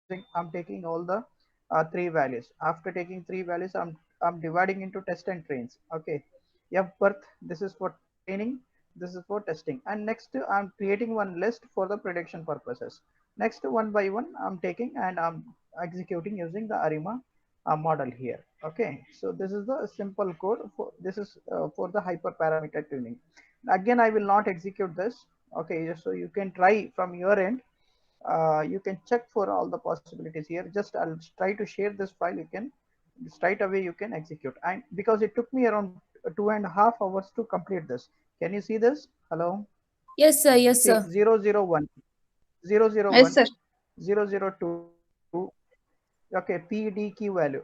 I'm taking all the three values. After taking three values, I'm dividing into test and trains. Okay, f birth, this is for training, this is for testing, and next I'm creating one list for the prediction purposes. Next, one by one, I'm taking and I'm executing using the ARIMA model here. Okay, so this is the simple code for this is for the hyperparameter tuning. Again, I will not execute this. Okay, so you can try from your end. You can check for all the possibilities here. Just I'll try to share this file. You can straight away you can execute. And because it took me around 2.5 hours to complete this. Can you see this? Hello. Yes, sir. Yes, See sir. 001, 001, Yes, sir. 002. Okay, PDQ value.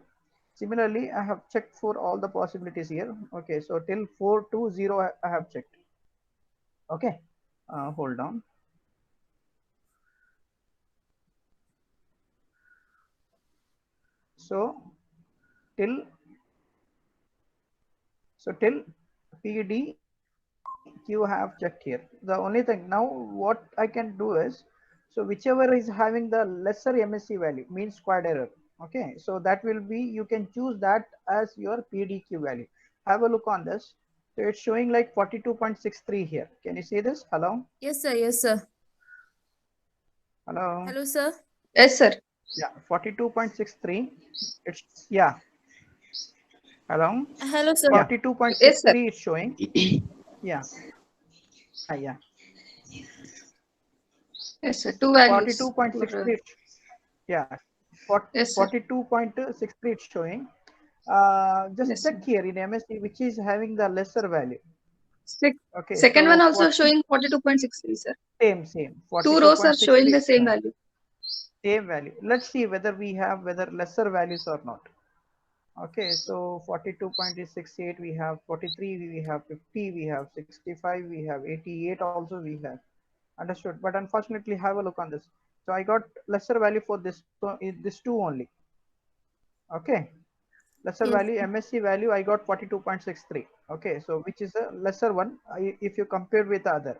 Similarly, I have checked for all the possibilities here. Okay, so till 420 I have checked. Okay, hold on. So till till PDQ have checked here. The only thing now what I can do is, so whichever is having the lesser MSC value means squared error. Okay, so that will be, you can choose that as your PDQ value. Have a look on this. So it's showing like 42.63 here. Can you see this? Hello? Yes, sir. Yes, sir. Hello? Hello, sir. Yes, sir. Yeah, 42.63. It's, yeah, hello? Hello, sir. Yeah, Yes, sir. 42.63 is showing. Yeah, yeah. Yes, sir. Two values. For, 42.63. Yeah, yes, sir. 42.63 it's showing. Just Yes, sir. check here in MSC which is having the lesser value. Sec- Okay, Second one so also 40, showing 42.63, sir. same Two rows are showing 42.63 the is same showing value. same value. Let's see whether we have whether lesser values or not. Okay, so 42.68 we have, 43 we have, 50 we have, 65 we have, 88 also we have. Understood, but unfortunately have a look on this. So I got lesser value for this, so this two only. Okay, lesser Yes. value MSC value I got 42.63. Okay, so which is a lesser one if you compare with the other.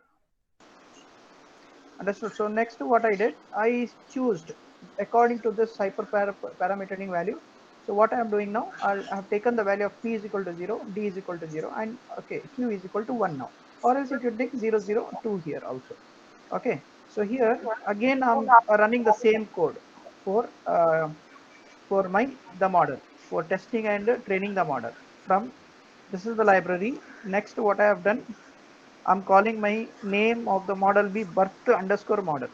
Understood. So next what I did, I choose according to this parametering value. So what I am doing now, I have taken the value of P is equal to 0, D is equal to 0, and okay, Q is equal to 1 now. Or else it would take 002 here also. Okay, so here again I'm running the same code for my the model for testing and training the model from, this is the library. Next what I have done, I'm calling my name of the model be birth underscore model.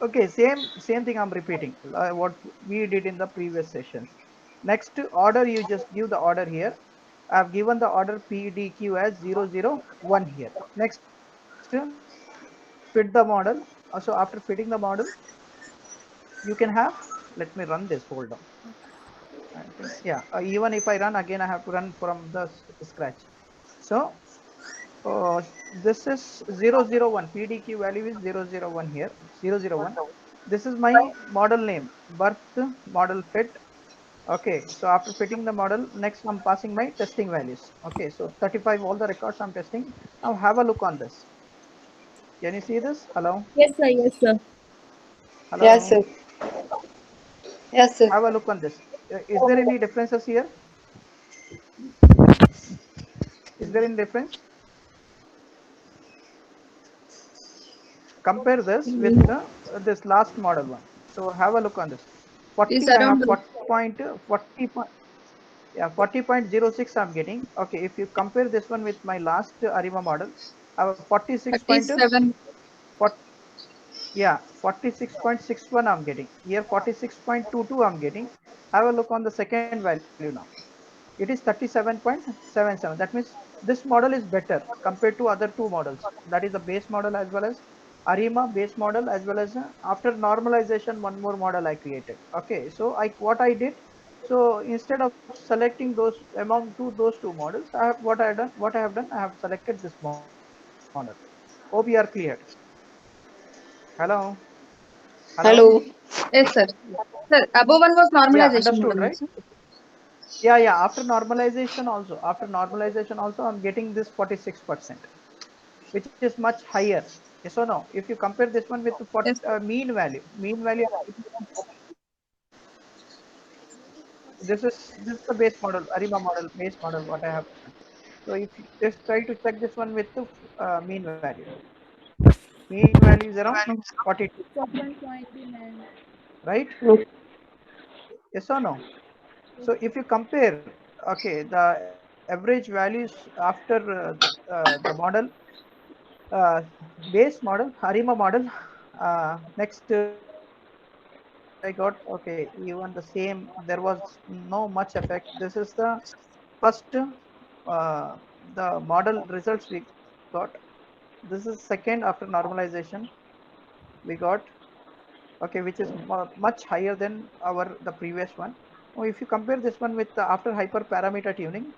Okay, same thing I'm repeating what we did in the previous sessions. Next order, you just give the order here. I've given the order PDQ as 001 here. Next, fit the model. So after fitting the model, you can have, let me run this, hold on. I think, yeah, even if I run again, I have to run from the scratch. So uh, this is 001, PDQ value is 001 here, 001. This is my model name, birth model fit. Okay, so after fitting the model, next I'm passing my testing values. Okay, so 35, all the records I'm testing. Now have a look on this. Can you see this? Hello? Yes, sir. Yes, sir. Yes, Hello? sir. Yes, sir. Have a look on this. Is there any differences here? Is there any difference? Compare this with Mm, this last model one. So have a look on this. is 40, I around have 40 point, yeah, 40.06 I'm getting. Okay, if you compare this one with my last Arima model, I have 46 point, 37. yeah, 46.61 I'm getting. Here 46.22 I'm getting. Have a look on the second value now. It is 37.77. That means this model is better compared to other two models. That is the base model as well as Arima base model, as well as after normalization one more model I created. Okay, so what I did, so instead of selecting those among those two models, I have what I have done, I have selected this model. Hope you are clear. Hello, hello. Hello. Yes, sir. Sir, above one was Yeah, normalization understood, model, right? no, sir? Yeah. After normalization also, I'm getting this 46%, which is much higher. Yes or no? If you compare this one with the Yes, sir. mean value, this is the base model, ARIMA model, base model, what I have done. So if you just try to check this one with the mean value. Mean value is around 42, 41.9. right? Yes or no? So if you compare, okay, the average values after the model, uh, base model, Harima model, next I got, okay, even the same, there was no much effect. This is the first, the model results we got. This is second after normalization we got, okay, which is much higher than the previous one. Now if you compare this one with the after hyperparameter tuning,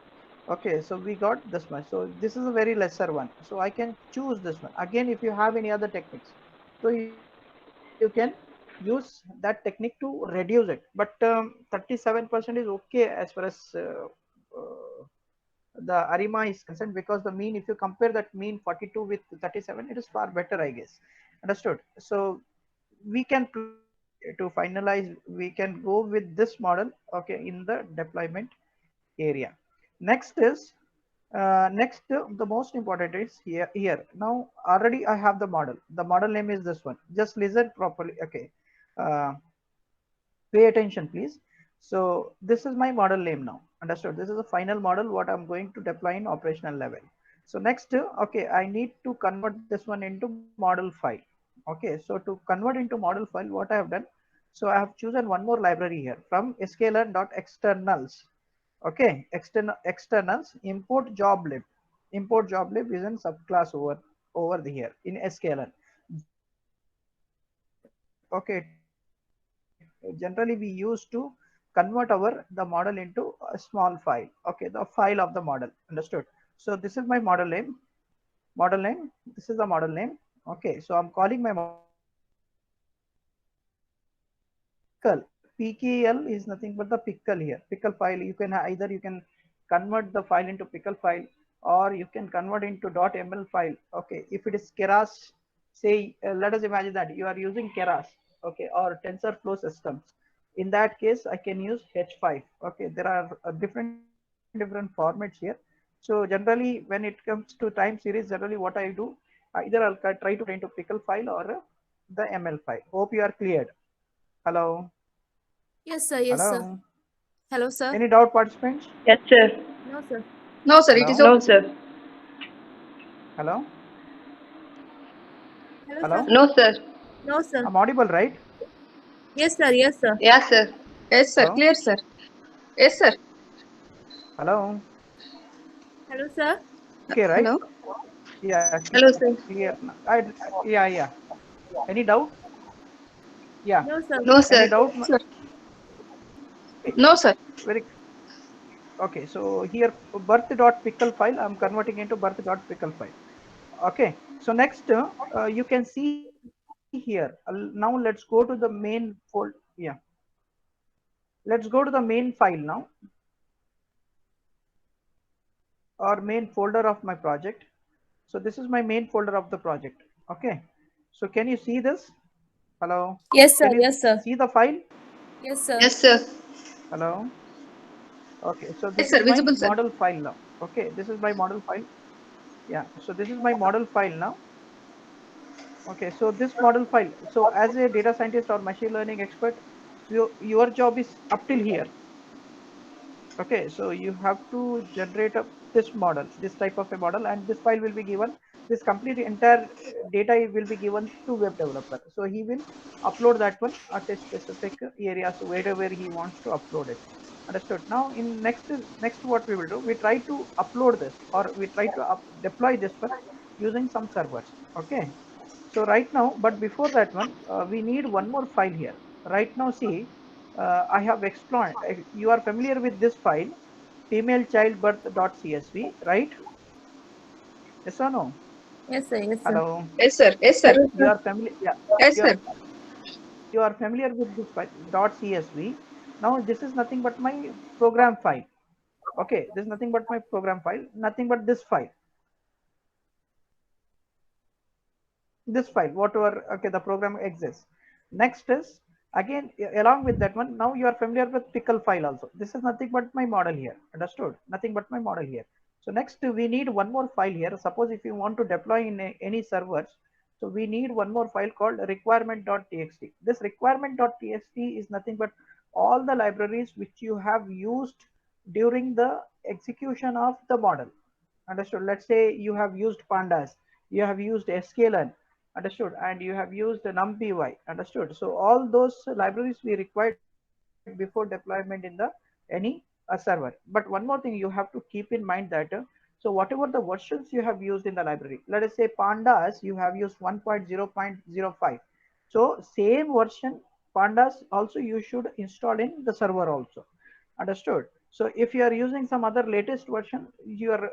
okay, so we got this much. So this is a very lesser one, so I can choose this one again. If you have any other techniques, so you can use that technique to reduce it, but 37% is okay as far as uh, the Arima is concerned, because the mean, if you compare that mean 42 with 37, it is far better, I guess. Understood? So we can to finalize, we can go with this model, okay, in the deployment area. Next is the most important is here. Now already I have the model. The model name is this one. Just listen properly. Okay. Uh, Pay attention, please. So this is my model name now. Understood? This is the final model what I'm going to deploy in operational level. So next, okay, I need to convert this one into model file. Okay, so to convert into model file, what I have done, so I have chosen one more library here from sklearn.externals. Okay, externals, import joblib. Import joblib is in subclass over here in sklearn. Generally we use to convert the model into a small file. Okay, the file of the model. Understood? So this is my model name. Model name. This is the model name. Okay, so I'm calling my model pickle. PKL is nothing but the pickle here. Pickle file. You can either you can convert the file into pickle file, or you can convert into .ml file. Okay, if it is Keras, say let us imagine that you are using Keras, okay, or TensorFlow systems. In that case, I can use H5. Okay, there are different formats here. So generally, when it comes to time series, generally what I do, either I'll try to convert into pickle file or the ML file. Hope you are cleared. Hello. Yes, sir. Yes, sir. Hello. Hello, sir. Any doubt, participants? Yes, sir. No, sir. No, sir. It is Hello. okay. No, sir. Hello. Hello, sir. Hello. No, sir. No, sir. I'm audible, right? Yes, sir. Yes, sir. Yes, sir. Yes, sir. Hello. Clear, sir. Yes, sir. Hello. Hello, sir. Okay, right? Hello. Yeah, Hello, sir. clear. Yeah, yeah. Any doubt? Yeah. No, sir. No, Any sir. doubt? Sir. Okay. No, sir. Very. Okay. So here, birth.pickle file, I'm converting into birth.pickle file. Okay. So next, you can see here. Now let's go to the main fold. Yeah. Let's go to the main file now, or main folder of my project. So this is my main folder of the project. Okay. So can you see this? Hello. Yes, sir. Can you Yes, sir. see the file? Yes, sir. Yes, sir. Hello. Okay. So Yes, this sir. is my Visible, sir. model file now. Okay. This is my model file. Yeah. So this is my model file now. Okay. So this model file. So as a data scientist or machine learning expert, your job is up till here. Okay, so you have to generate this model, this type of a model, and this file will be given. This complete entire data will be given to web developer. So he will upload that one at a specific area, so wherever he wants to upload it. Understood? Now, in next what we will do, we try to upload this, or we try to deploy this one using some servers. Okay. So right now, but before that one, we need one more file here. Right now, see, I have explored. You are familiar with this file, female childbirth.csv, right? Yes or no? Yes, sir. Yes, sir. Hello. Yes, sir. Yes, sir. Hello, You sir. are familiar. Yeah. Yes, You sir. are you are familiar with this file .csv. Now this is nothing but my program file. Okay. This is nothing but my program file. Nothing but this file. This file, whatever. Okay. The program exists. Next is Again, along with that one, now you are familiar with pickle file also. This is nothing but my model here. Understood? Nothing but my model here. So next we need one more file here. Suppose if you want to deploy in any servers, so we need one more file called requirement.txt. This requirement.txt is nothing but all the libraries which you have used during the execution of the model. Understood? Let's say you have used pandas, you have used sklearn, understood, and you have used numpy, understood. So all those libraries we required before deployment in the any server. But one more thing you have to keep in mind that so whatever the versions you have used in the library, let us say pandas you have used 1.0.05, so same version pandas also you should install in the server also. Understood? So if you are using some other latest version, your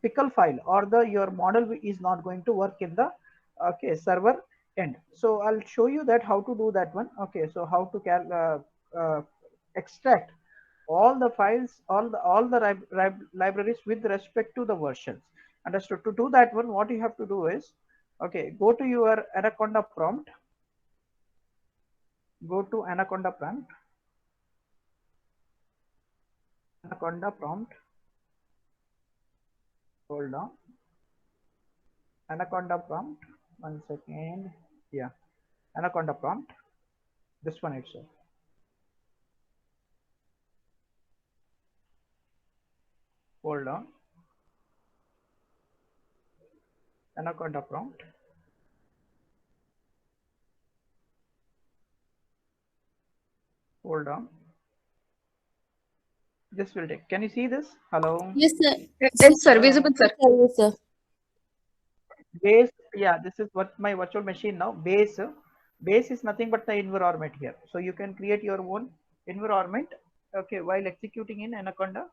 pickle file or the your model is not going to work in the server end. So I'll show you that how to do that one. Okay, so how to extract all the files, all the libraries with respect to the versions. Understood? To do that one, what you have to do is, okay, go to your Anaconda prompt. Go to Anaconda prompt. Anaconda prompt. Hold on. Anaconda prompt. 1 second. Yeah. Anaconda prompt. This one itself. Hold on. Anaconda prompt. Hold on. This will take. Can you see this? Hello. Yes, sir. Yes, sir. Visible, sir. Yes, sir. Base. Yeah, this is what my virtual machine now. Base. Base is nothing but the environment here. So you can create your own environment. Okay, while executing in Anaconda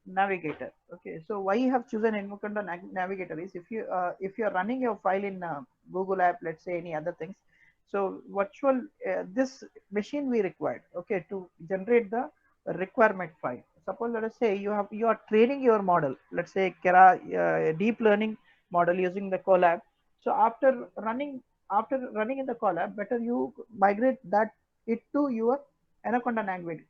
Navigator. Okay, so why you have chosen Anaconda Navigator is if you are running your file in Google app, let's say any other things. So virtual this machine we required. Okay, to generate the requirement file. Suppose let us say you are training your model. Let's say deep learning model using the Colab. So after running in the Colab, better you migrate that it to your Anaconda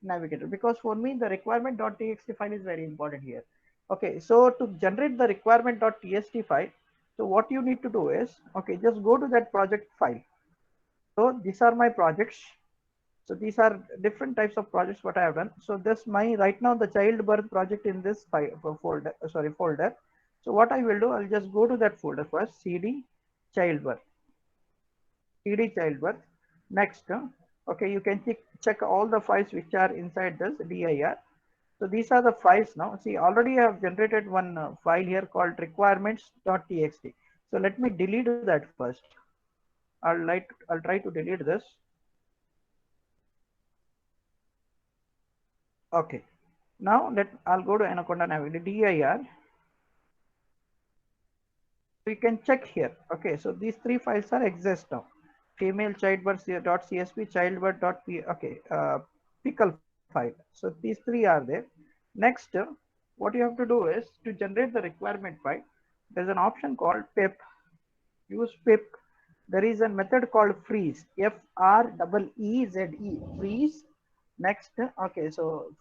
Navigator, because for me the requirement.txt file is very important here. Okay, so to generate the requirement.txt file, so what you need to do is, okay, just go to that project file. So these are my projects. So these are different types of projects what I have done. So this my right now the childbirth project in this folder. Folder. So what I will do, I'll just go to that folder first. CD childbirth. CD childbirth. Next, okay, you can check all the files which are inside this dir. So these are the files now. See, already I have generated one file here called requirements.txt. So let me delete that first. I'll try to delete this. Okay. Now I'll go to Anaconda Navigator dir. So you can check here. Okay, so these three files are exist now. Female childbirth.csv, childbirth.p. Okay, pickle file. So these three are there. Next, what you have to do is to generate the requirement file. There's an option called pip. Use pip. There is a method called freeze. FREEZE. Freeze. Next, okay, so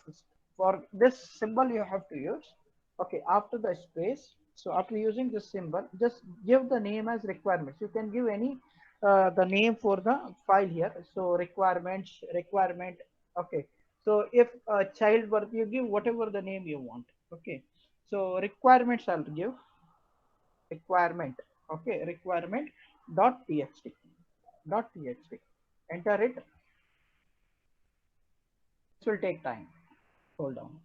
for this symbol you have to use. Okay, after the space. So after using this symbol, just give the name as requirements. You can give any the name for the file here. So requirement. Okay. So if childbirth, you give whatever the name you want. Okay. So requirements I'll give requirement. Okay, requirement.txt. Enter it. This will take time. Hold on.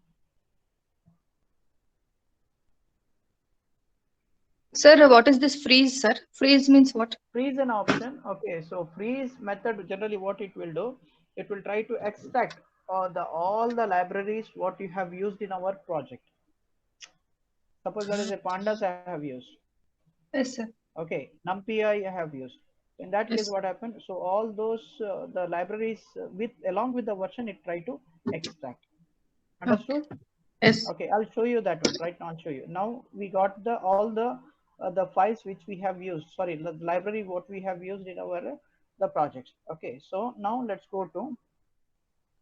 Sir, what is this freeze, sir? Freeze means what? Freeze an option. Okay, so freeze method generally what it will do, it will try to extract all the libraries what you have used in our project. Suppose there is a pandas I have used. Yes, sir. Okay, numpy I have used. In that case, what happened? So all those the libraries along with the version it try to extract. Understood? Yes. Okay, I'll show you that one right now. I'll show you. Now we got all the files which we have used. Sorry, the library what we have used in our the projects. Okay, so now let's go to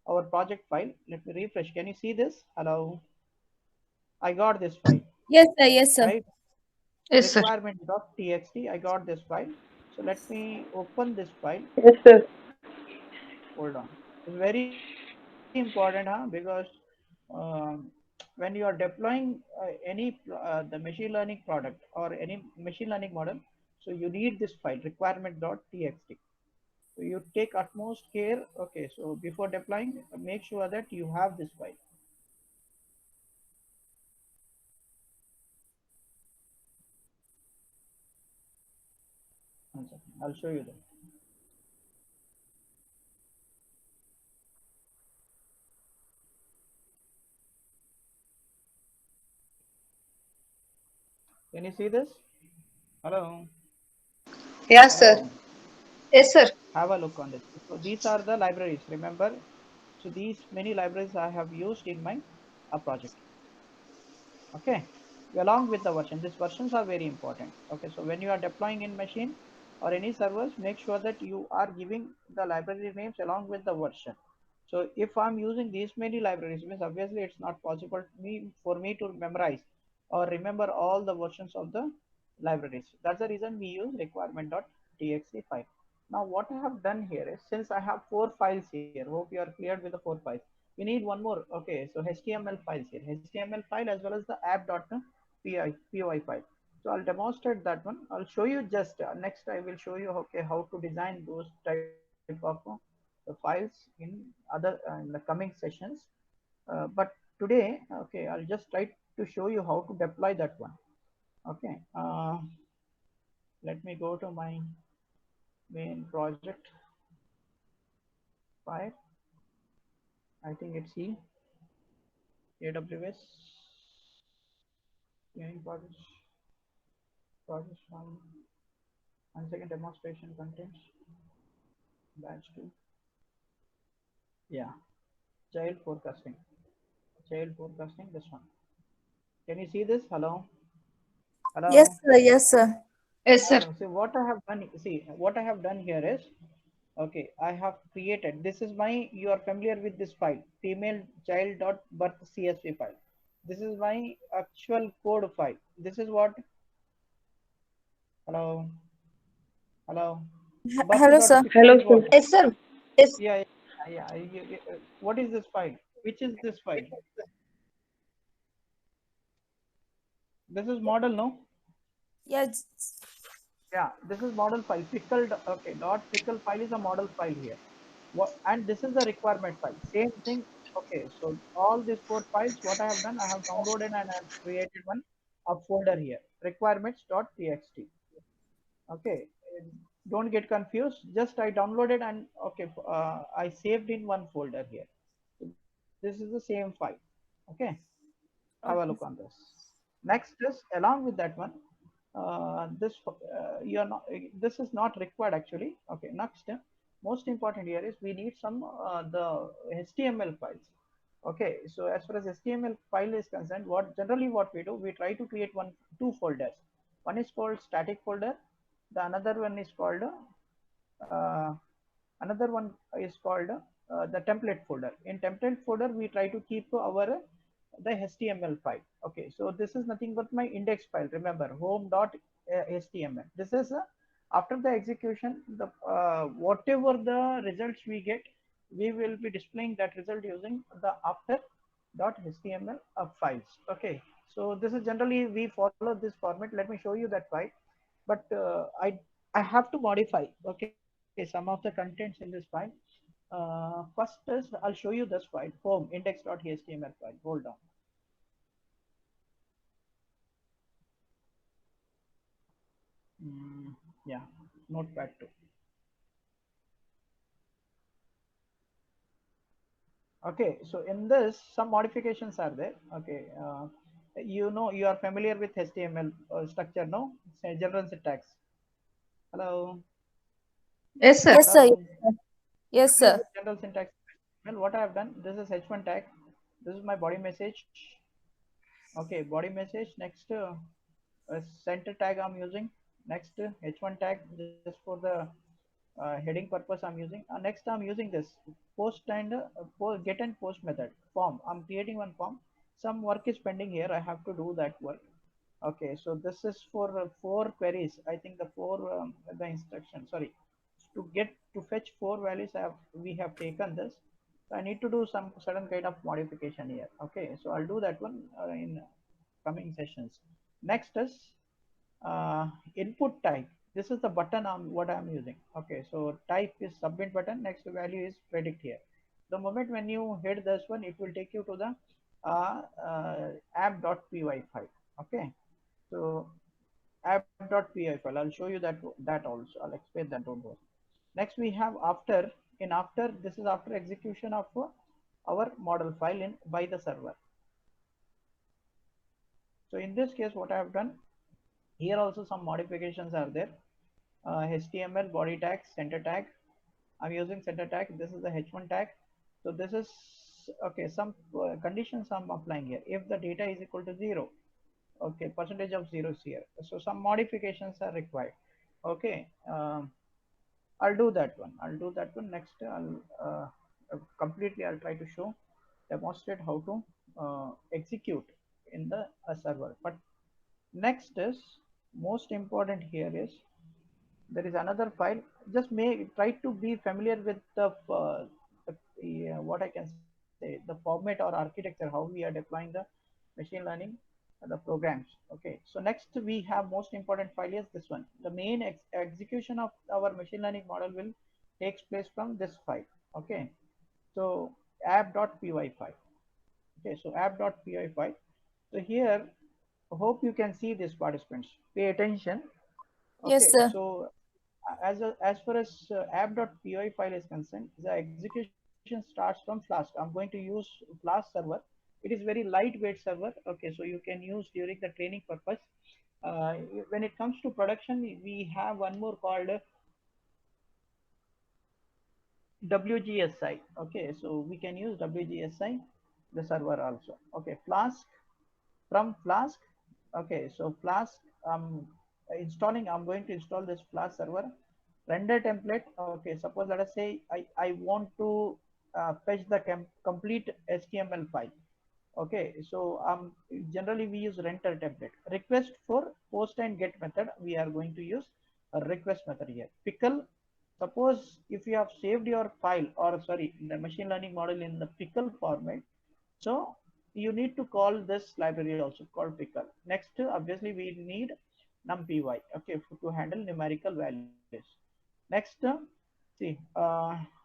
our project file. Let me refresh. Can you see this? Hello. I got this file, Yes, sir. Yes, sir. right? Yes, sir. Requirement.txt. I got this file. So let me open this file. Yes, sir. Hold on. It's very important, huh? Because um, when you are deploying the machine learning product or any machine learning model, so you need this file requirement.txt. So you take utmost care. Okay, so before deploying, make sure that you have this file. One second, I'll show you that. Can you see this? Hello, Yes, sir. hello. Yes, sir. Have a look on this. So these are the libraries. Remember, so these many libraries I have used in my project. Okay, along with the version, these versions are very important. Okay, so when you are deploying in machine or any servers, make sure that you are giving the library names along with the version. So if I'm using these many libraries, means obviously it's not possible for me to memorize or remember all the versions of the libraries. That's the reason we use requirement.txt file. Now what I have done here is, since I have 4 files here, hope you are cleared with the 4 files. We need one more. Okay, so HTML files here, HTML file as well as the app.py file. So I'll demonstrate that one. I'll show you just next. I will show you okay how to design those type of the files in in the coming sessions. But today, okay, I'll just try to show you how to deploy that one. Okay, let me go to my main project file. I think it's AWS main project file. 1 second, demonstration contents batch 2. Yeah, child forecasting. Child forecasting. This one. Can you see this? Hello, Yes, hello. sir. Yes, sir. Yes, sir. So what I have done. See, what I have done here is, okay, I have created. This is my. You are familiar with this file, female child dot birth CSV file. This is my actual code file. This is what. Hello, hello. Hello, sir. Birth.pixel Hello, is sir. what? Yes, sir. Yes. Yeah, yeah. What is this file? Which is this file? This is model, no? Yes. Yeah, this is model file. Pickle, okay, dot pickle file is a model file here. What, and this is the requirement file. Same thing. Okay, so all these 4 files, what I have done, I have downloaded and I have created one a folder here. Requirements.txt. Okay, don't get confused. Just I downloaded and okay, I saved in one folder here. So this is the same file. Okay, have a look on Okay. this. Next is along with that one. You're not. This is not required actually. Okay. Next, most important here is we need some the HTML files. Okay. So as far as HTML file is concerned, what we do, we try to create two folders. One is called static folder. The another one is called uh, another one is called the template folder. In template folder, we try to keep our the HTML file. Okay, so this is nothing but my index file. Remember, home.html. This is after the execution, the whatever the results we get, we will be displaying that result using the after.html files. Okay, so this is generally we follow this format. Let me show you that file, but I have to modify. Okay, some of the contents in this file. First is I'll show you this file, home index.html file. Hold on. Yeah, notepad 2. Okay, so in this some modifications are there. Okay, you know, you are familiar with HTML structure, no? Say general syntax. Hello, Yes, sir. Yes, sir. hello. Yes, Familiar sir. with general syntax? Well, what I have done, this is h1 tag. This is my body message. Okay, body message. Next, center tag I'm using. Next, h1 tag just for the heading purpose I'm using. Next I'm using this post and get and post method form. I'm creating one form. Some work is pending here. I have to do that work. Okay, so this is for 4 queries. I think the the instruction. Sorry, to fetch 4 values. We have taken this. So I need to do some certain kind of modification here. Okay, so I'll do that one in coming sessions. Next is input type. This is the button what I'm using. Okay, so type is submit button. Next value is predict here. The moment when you hit this one, it will take you to the app.py file. Okay, so app.py file. I'll show you that also. I'll explain that. Don't worry. Next we have after. In after, this is after execution of our model file in by the server. So in this case, what I have done here also some modifications are there. HTML body tag, center tag. I'm using center tag. This is the H1 tag. So this is okay. Some conditions I'm applying here. If the data is equal to 0, okay, percentage of zeros here. So some modifications are required. Okay, I'll do that one. I'll do that one next. Completely. I'll try to demonstrate how to execute in the server. But next is most important here is there is another file. Just try to be familiar with what I can say, the format or architecture, how we are deploying the machine learning the programs. Okay, so next we have most important file is this one. The main execution of our machine learning model will takes place from this file. Okay, so app.py file. Okay, so app.py file. So here, hope you can see this, participants. Pay attention. Yes, Okay, sir. so as far as app.py file is concerned, the execution starts from Flask. I'm going to use Flask server. It is very lightweight server. Okay, so you can use during the training purpose. Uh, when it comes to production, we have one more called WGSI. Okay, so we can use WGSI, the server also. Okay, Flask from Flask. Okay, so Flask installing. I'm going to install this Flask server render template. Okay, suppose let us say I want to fetch the complete HTML file. Okay, so generally we use render template. Request for post and get method. We are going to use a request method here. Pickle. Suppose if you have saved your file or sorry the machine learning model in the pickle format, so you need to call this library also called pickle. Next, obviously we need numpy. Okay, to handle numerical values. Next, see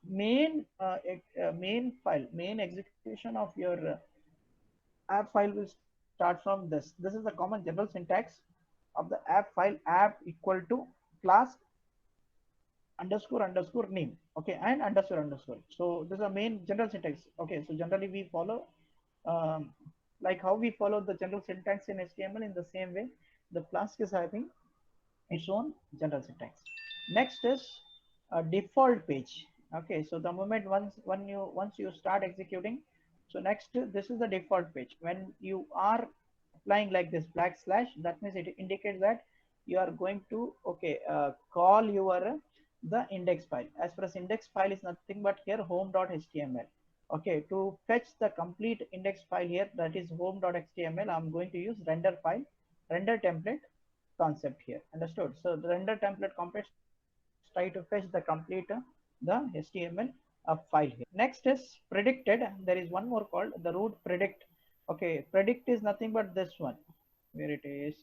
main execution of your app file will start from this. This is the common general syntax of the app file. App equal to class underscore name. Okay, and underscore. So this is a main general syntax. Okay, so generally we follow um, like how we follow the general syntax in HTML. In the same way, the Flask is having its own general syntax. Next is a default page. Okay, so the moment once you start executing, so next this is the default page. When you are applying like this /, that means it indicates that you are going to call your the index file. As far as index file is nothing but here home.html. Okay, to fetch the complete index file here, that is home.html, I'm going to use render file, render template concept here. Understood? So the render template complex try to fetch the complete the HTML file here. Next is predicted. There is one more called the root predict. Okay, predict is nothing but this one. Where it is?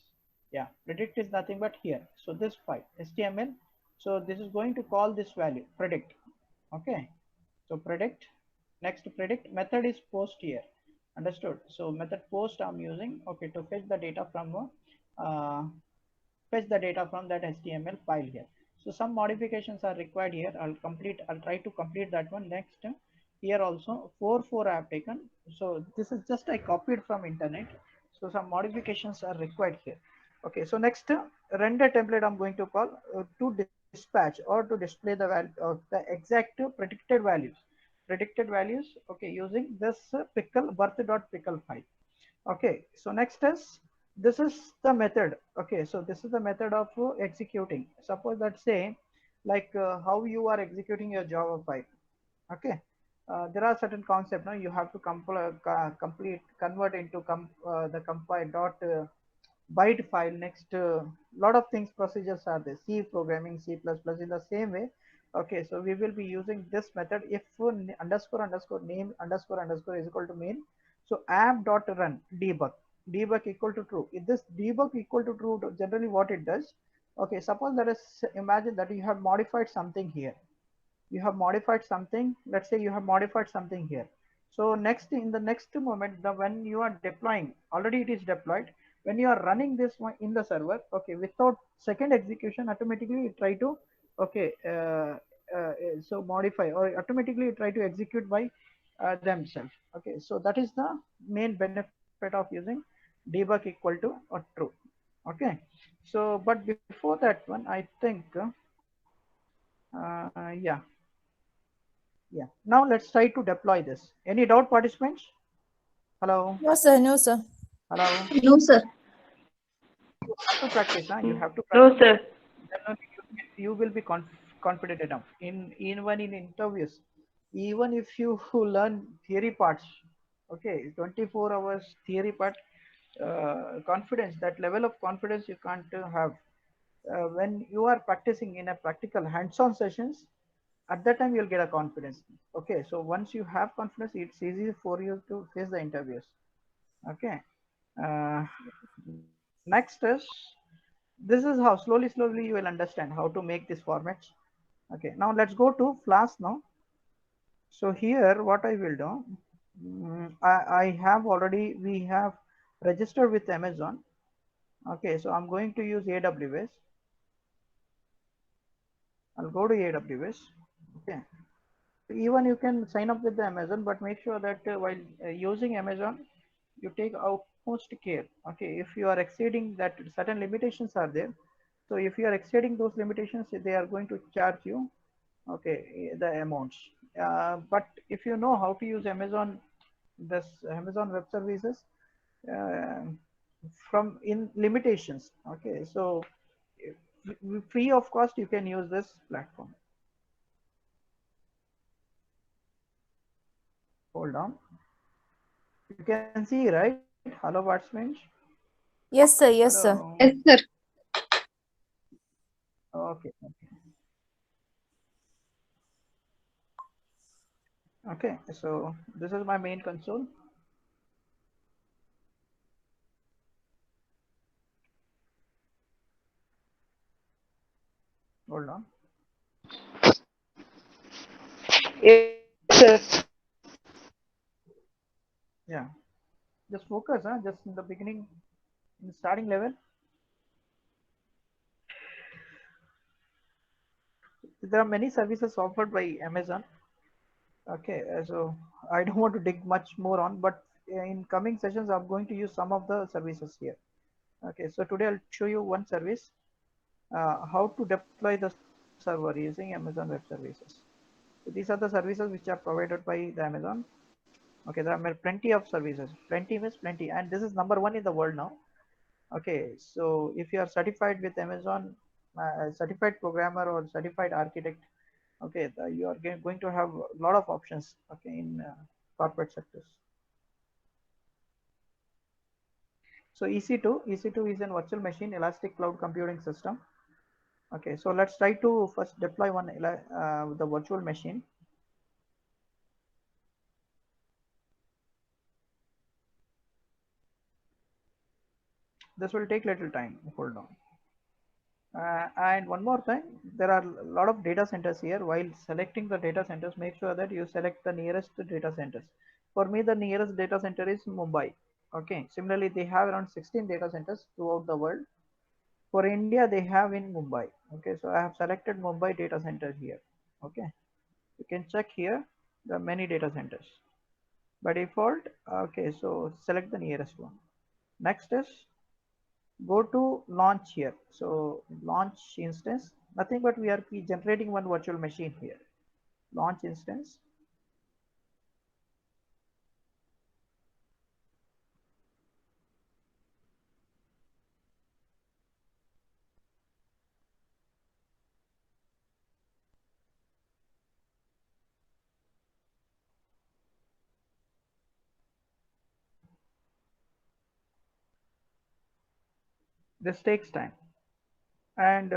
Yeah, predict is nothing but here. So this file HTML. So this is going to call this value predict. Okay, so predict. Next predict method is post here. Understood? So method post I'm using. Okay, to fetch the data from that HTML file here. So some modifications are required here. I'll try to complete that one next. Here also 4 I have taken. So this is just I copied from internet. So some modifications are required here. Okay, so next render template I'm going to call to dispatch or to display the value of the exact predicted values. Predicted values. Okay, using this pickle birth.pickle file. Okay, so next is this is the method. Okay, so this is the method of executing. Suppose let's say like how you are executing your Java file. Okay, there are certain concepts. Now you have to complete convert into the compile dot byte file. Next, lot of things procedures are there. C programming, C++ in the same way. Okay, so we will be using this method. If underscore underscore name underscore underscore is equal to main, so app dot run debug equal to true. If this debug equal to true, generally what it does. Okay, suppose that is, imagine that you have modified something here. You have modified something. Let's say you have modified something here. So next, in the next moment, when you are deploying, already it is deployed. When you are running this one in the server, okay, without second execution, automatically it try to, okay, so modify, or automatically try to execute by themselves. Okay, so that is the main benefit of using debug equal to or true. Okay, so but before that one, I think, yeah, yeah. Now let's try to deploy this. Any doubt, participants? Hello, No, sir. No, sir. hello. No, sir. You have to practice, huh? You have to No, practice. sir. Then only you will be confident enough. Even in interviews, even if you learn theory parts, okay, 24 hours theory part, confidence. That level of confidence you can't have when you are practicing in a practical hands-on sessions. At that time, you'll get a confidence. Okay, so once you have confidence, it's easy for you to face the interviews. Okay, uh, next is, this is how slowly you will understand how to make these formats. Okay, now let's go to Flask now. So here what I will do, I have already, we have registered with Amazon. Okay, so I'm going to use AWS. I'll go to AWS. Okay, even you can sign up with the Amazon, but make sure that while using Amazon, you take utmost care. Okay, if you are exceeding that, certain limitations are there. So if you are exceeding those limitations, they are going to charge you, okay, the amounts. But if you know how to use Amazon, this Amazon Web Services, uh, from in limitations, okay, so free of cost you can use this platform. Hold on, you can see, right? Hello, participants. Yes, sir. Yes, Hello. sir. Yes, sir. Okay. Okay. So this is my main console. Hold on. Yes, sir. Yeah. Just focus, huh? Just in the beginning, in the starting level. There are many services offered by Amazon. Okay. So I don't want to dig much more on, but in coming sessions, I'm going to use some of the services here. Okay. So today I'll show you one service, how to deploy the server using Amazon Web Services. So these are the services which are provided by the Amazon. Okay, there are plenty of services. Plenty means plenty, and this is number one in the world now. Okay, so if you are certified with Amazon, certified programmer or certified architect, okay, you are going to have a lot of options. Okay, in corporate sectors. So EC2 is a virtual machine, elastic cloud computing system. Okay, so let's try to first deploy one the virtual machine. This will take little time. Hold on. And one more thing, there are a lot of data centers here. While selecting the data centers, make sure that you select the nearest data centers. For me, the nearest data center is Mumbai. Okay. Similarly, they have around 16 data centers throughout the world. For India, they have in Mumbai. Okay. So I have selected Mumbai data center here. Okay. You can check here. There are many data centers. By default, okay. So select the nearest one. Next is go to launch here. So launch instance, nothing but we are generating one virtual machine here. Launch instance. This takes time, and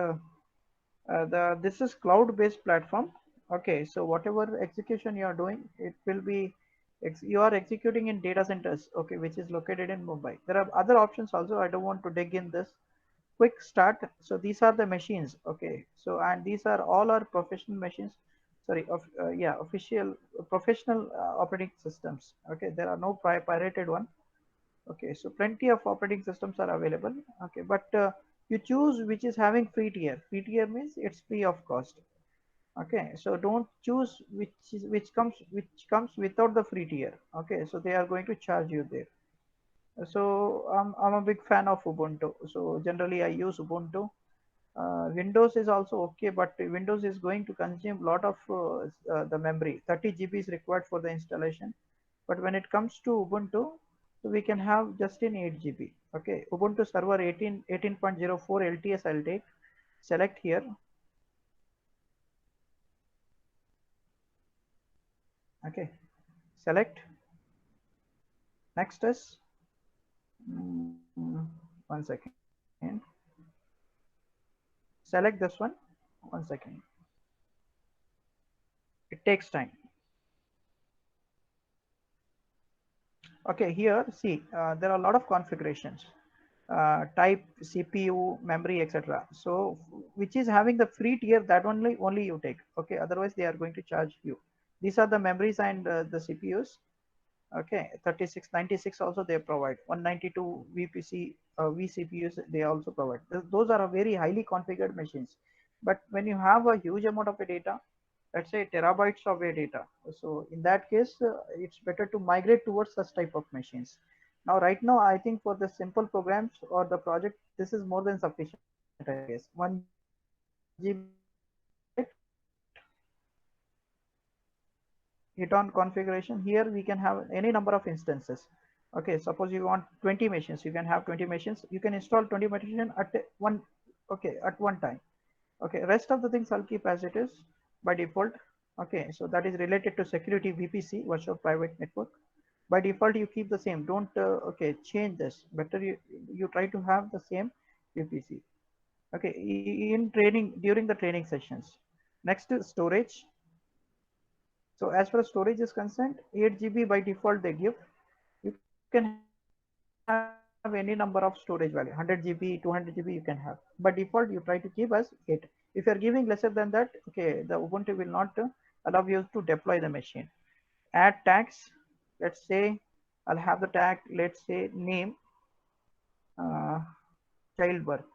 this is cloud-based platform. Okay, so whatever execution you are doing, it will be you are executing in data centers, okay, which is located in Mumbai. There are other options also. I don't want to dig in this. Quick start. So these are the machines, okay. So and these are all our professional machines. Sorry, yeah, official professional operating systems. Okay, there are no pirated one. Okay, so plenty of operating systems are available. Okay, but you choose which is having free tier. Free tier means it's free of cost. Okay, so don't choose which comes without the free tier. Okay, so they are going to charge you there. So I'm a big fan of Ubuntu. So generally I use Ubuntu. Windows is also okay, but Windows is going to consume a lot of the memory. 30 GB is required for the installation. But when it comes to Ubuntu, so we can have just in 8 GB. Okay, Ubuntu server 18.04 LTS I'll take. Select here. Okay, select. Next is one second. Select this one. One second. It takes time. Okay, here see there are a lot of configurations. Type, CPU, memory, etc. So which is having the free tier, that only you take. Okay, otherwise they are going to charge you. These are the memories and the CPUs. Okay, 3696 also they provide. 192 VPC vCPUs they also provide. Those are very highly configured machines. But when you have a huge amount of data, let's say terabytes of data, so in that case it's better to migrate towards such type of machines. Now right now I think for the simple programs or the project, this is more than sufficient, I guess. 1 GB, hit on configuration. Here we can have any number of instances. Okay, suppose you want 20 machines, you can have 20 machines. You can install 20 machines at one, okay, at one time. Okay, rest of the things I'll keep as it is by default. Okay, so that is related to security VPC, virtual private network. By default you keep the same. Don't okay, change this. Better you try to have the same VPC. Okay, in training, during the training sessions. Next is storage. So as far as storage is concerned, 8 GB by default they give. You can have any number of storage value, 100 GB, 200 GB you can have. By default you try to keep as 8. If you are giving lesser than that, okay, the Ubuntu will not allow you to deploy the machine. Add tags. Let's say I'll have the tag, let's say name, uh, childbirth,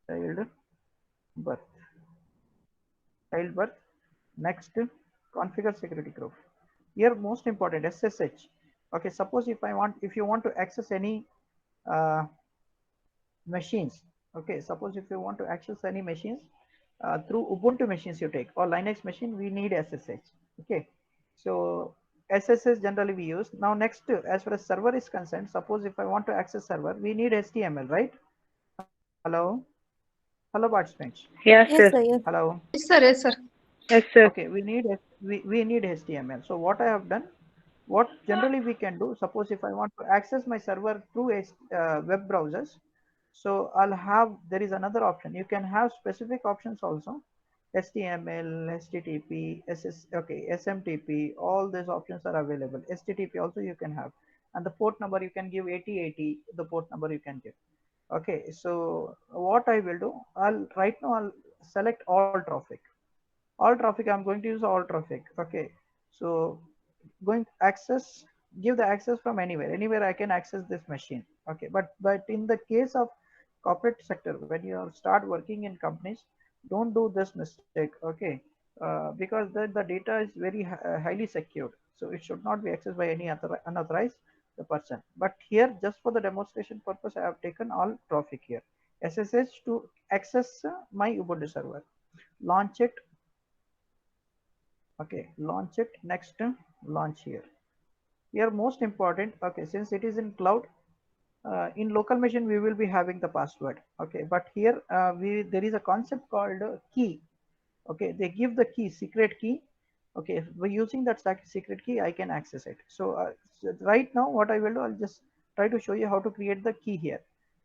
child birth, childbirth. Next, configure security group. Here most important, SSH. Okay, suppose if you want to access any uh, machines. Okay, suppose if you want to access any machines through Ubuntu machines you take, or Linux machine, we need SSH. Okay, so SSH generally we use. Now next, as far as server is concerned, suppose if I want to access server, we need HTML, right? Hello, hello participants. Yes, Yes, sir. sir. Yes. Hello. Yes, sir. Yes, sir. Yes, sir. Okay, we need HTML. So what I have done, what generally we can do, suppose if I want to access my server through a web browsers, so I'll have, there is another option. You can have specific options also. HTML, HTTP, okay, SMTP, all these options are available. HTTP also you can have. And the port number you can give 8080, the port number you can give. Okay, so what I will do, right now I'll select all traffic. All traffic, I'm going to use all traffic. Okay, so going access, give the access from anywhere I can access this machine. Okay, but in the case of corporate sector, when you start working in companies, don't do this mistake. Okay, because the data is very highly secured, so it should not be accessed by any other unauthorized the person. But here, just for the demonstration purpose, I have taken all traffic here. SSH to access my Ubuntu server. Launch it. Okay, launch it. Next, launch here. Here most important, okay, since it is in cloud, in local machine we will be having the password. Okay, but here there is a concept called key. Okay, they give the key, secret key. Okay, by using that secret key I can access it. So right now what I will do, I'll just try to show you how to create the key here.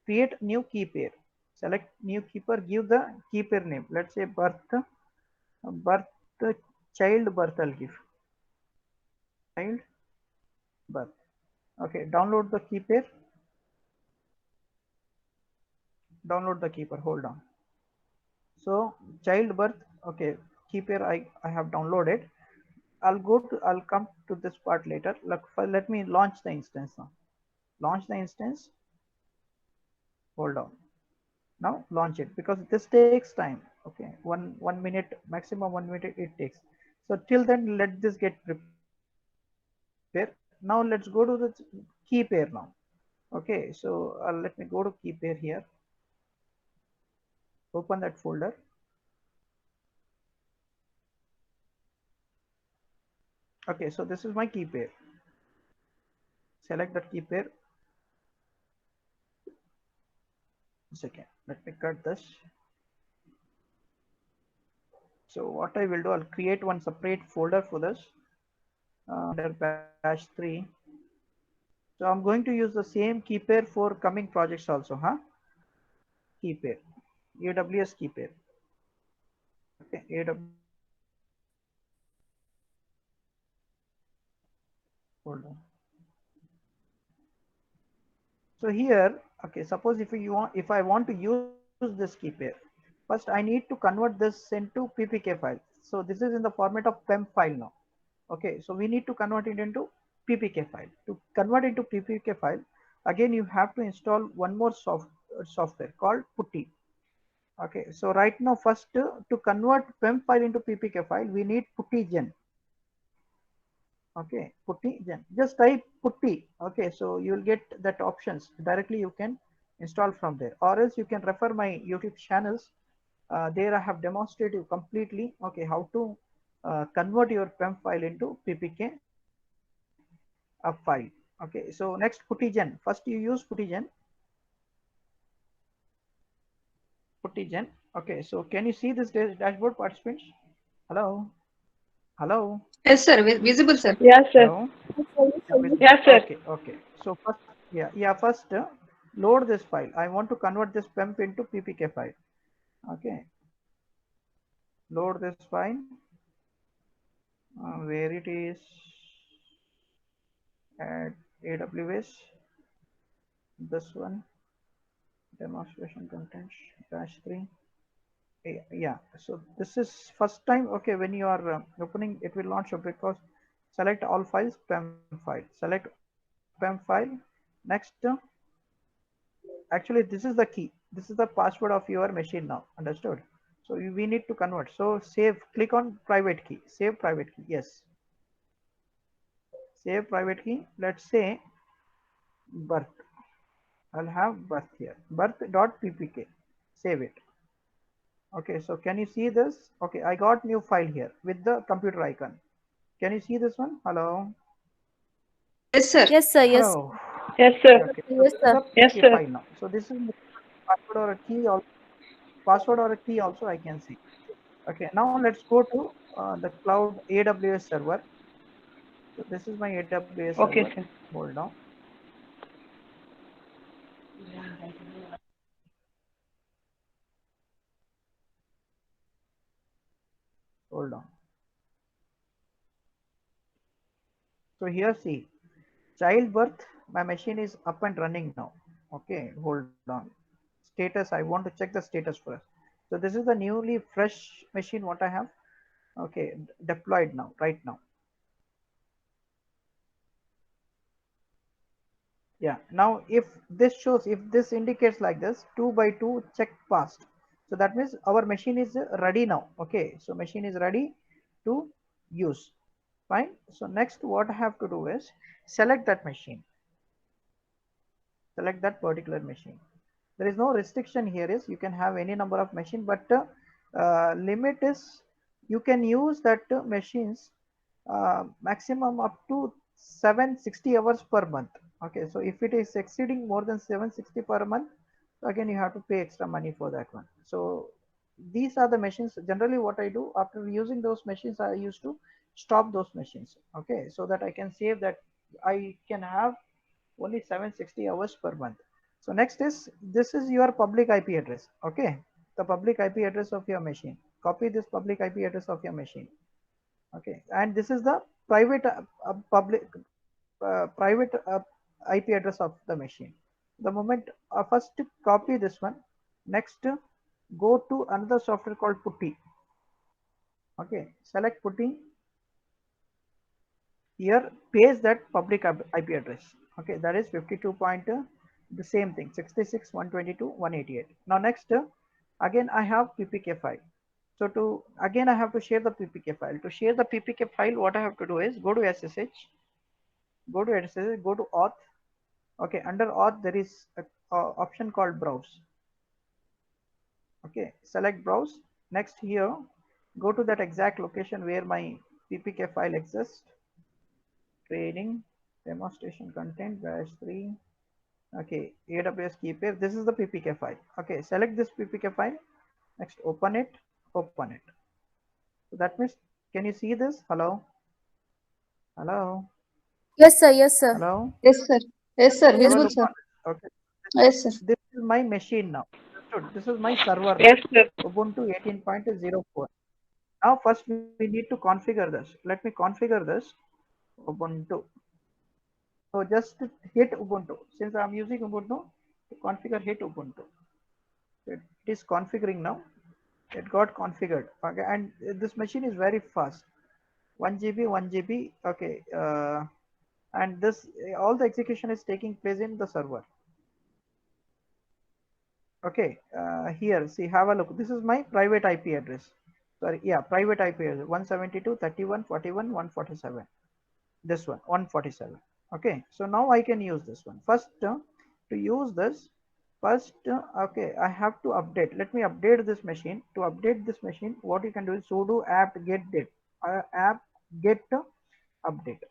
create new key pair. Select new key pair, give the key pair name. Let's say birth child birth. I'll give child birth. Okay, download the key pair. Download the key pair. Hold on. So child birth. Okay, key pair I have downloaded. I'll come to this part later. Let me launch the instance now. Launch the instance. Hold on. Now launch it, because this takes time. Okay, one minute, maximum 1 minute it takes. So till then, let this get prepared. Now let's go to the key pair now. Okay, so let me go to key pair here. Open that folder. Okay, so this is my key pair. Select that key pair. Second, let me cut this. So what I will do, I'll create one separate folder for this under batch 3. So I'm going to use the same key pair for coming projects also, huh? Key pair, AWS key pair. Okay, AWS. Hold on. So here, okay, suppose if I want to use this key pair, first I need to convert this into PPK file. So this is in the format of PEM file now. Okay, so we need to convert it into PPK file. To convert into PPK file, again you have to install one more software called Putty. Okay, so right now first to convert PEM file into PPK file, we need PuttyGen. Okay, PuttyGen. Just type Putty. Okay, so you will get that options directly. You can install from there, or else you can refer my YouTube channels. There I have demonstrated completely. Okay, how to convert your PEM file into PPK file. Okay, so next PuttyGen. First you use PuttyGen. PuttyGen. Okay, so can you see this dashboard, participants? Hello, hello. Yes, sir. Visible, sir. Yes, sir. Hello. Yes, sir. Okay. So first, first load this file. I want to convert this PEMP into PPK file. Okay. Load this file. Where it is at AWS. This one. Demonstration contents batch 3. Yeah. So this is first time. Okay. When you are opening, it will not show, because select all files, PEM file. Select PEM file. Next. Actually, this is the key. This is the password of your machine now. Understood? So we need to convert. So save, click on private key. Save private key. Yes. Save private key. Let's say birth. I'll have birth here. Birth.ppk. Save it. Okay. So can you see this? Okay. I got new file here with the computer icon. Can you see this one? Hello. Yes, sir. Yes, sir. Yes. Hello. Yes, sir. Okay. So Yes, this is sir. the Yes, PPK sir. file now. So this is password or a key. Also, password or a key also I can see. Okay, now let's go to the cloud AWS server. So this is my AWS Okay, server. sir. Hold on. Hold on. So here see, childbirth, my machine is up and running now. Okay, hold on. Status, I want to check the status first. So this is the newly fresh machine what I have. Okay, deployed now, right now. Yeah, now if this shows, if this indicates like this, 2 by 2 check passed. So that means our machine is ready now. Okay, so machine is ready to use. Fine. So next what I have to do is select that machine. Select that particular machine. There is no restriction here, is you can have any number of machine, but limit is you can use that machines maximum up to 760 hours per month. Okay, so if it is exceeding more than 760 per month, again you have to pay extra money for that one. So these are the machines. Generally what I do after using those machines, I used to stop those machines. Okay, so that I can save that I can have only 760 hours per month. So next is, this is your public IP address. Okay, the public IP address of your machine. Copy this public IP address of your machine. Okay, and this is the private private IP address of the machine. The moment first copy this one, next go to another software called Putty. Okay, select Putty. Here paste that public IP address. Okay, that is 52 point the same thing, 66.122.188. Now next again I have PPK file. So to again I have to share the PPK file. To share the PPK file, what I have to do is go to SSH, go to SSH, go to auth. Okay, under auth there is a option called browse. Okay, select browse. Next here, go to that exact location where my PPK file exists. Training, demonstration content, -3. Okay, AWS key pair. This is the PPK file. Okay, select this PPK file. Next, open it. Open it. So that means, can you see this? Hello? Hello? Yes, sir. Yes, sir. Hello? Yes, sir. Yes, sir. Yes, Have a Visible, look sir. on it. Okay. Yes, sir. This is my machine now. Understood? This is my server now. Yes, sir. Ubuntu 18.04. Now first we need to configure this. Let me configure this. Ubuntu. So just hit Ubuntu. Since I'm using Ubuntu, to configure, hit Ubuntu. It is configuring now. It got configured. Okay, and this machine is very fast. 1 GB, 1 GB. Okay, and this all the execution is taking place in the server. Okay, here see, have a look. This is my private IP address. Sorry, yeah, private IP address 172.31.41.147. This one 147. Okay, so now I can use this one. First to use this, first okay, I have to update. Let me update this machine. To update this machine, what you can do is sudo apt get apt get update.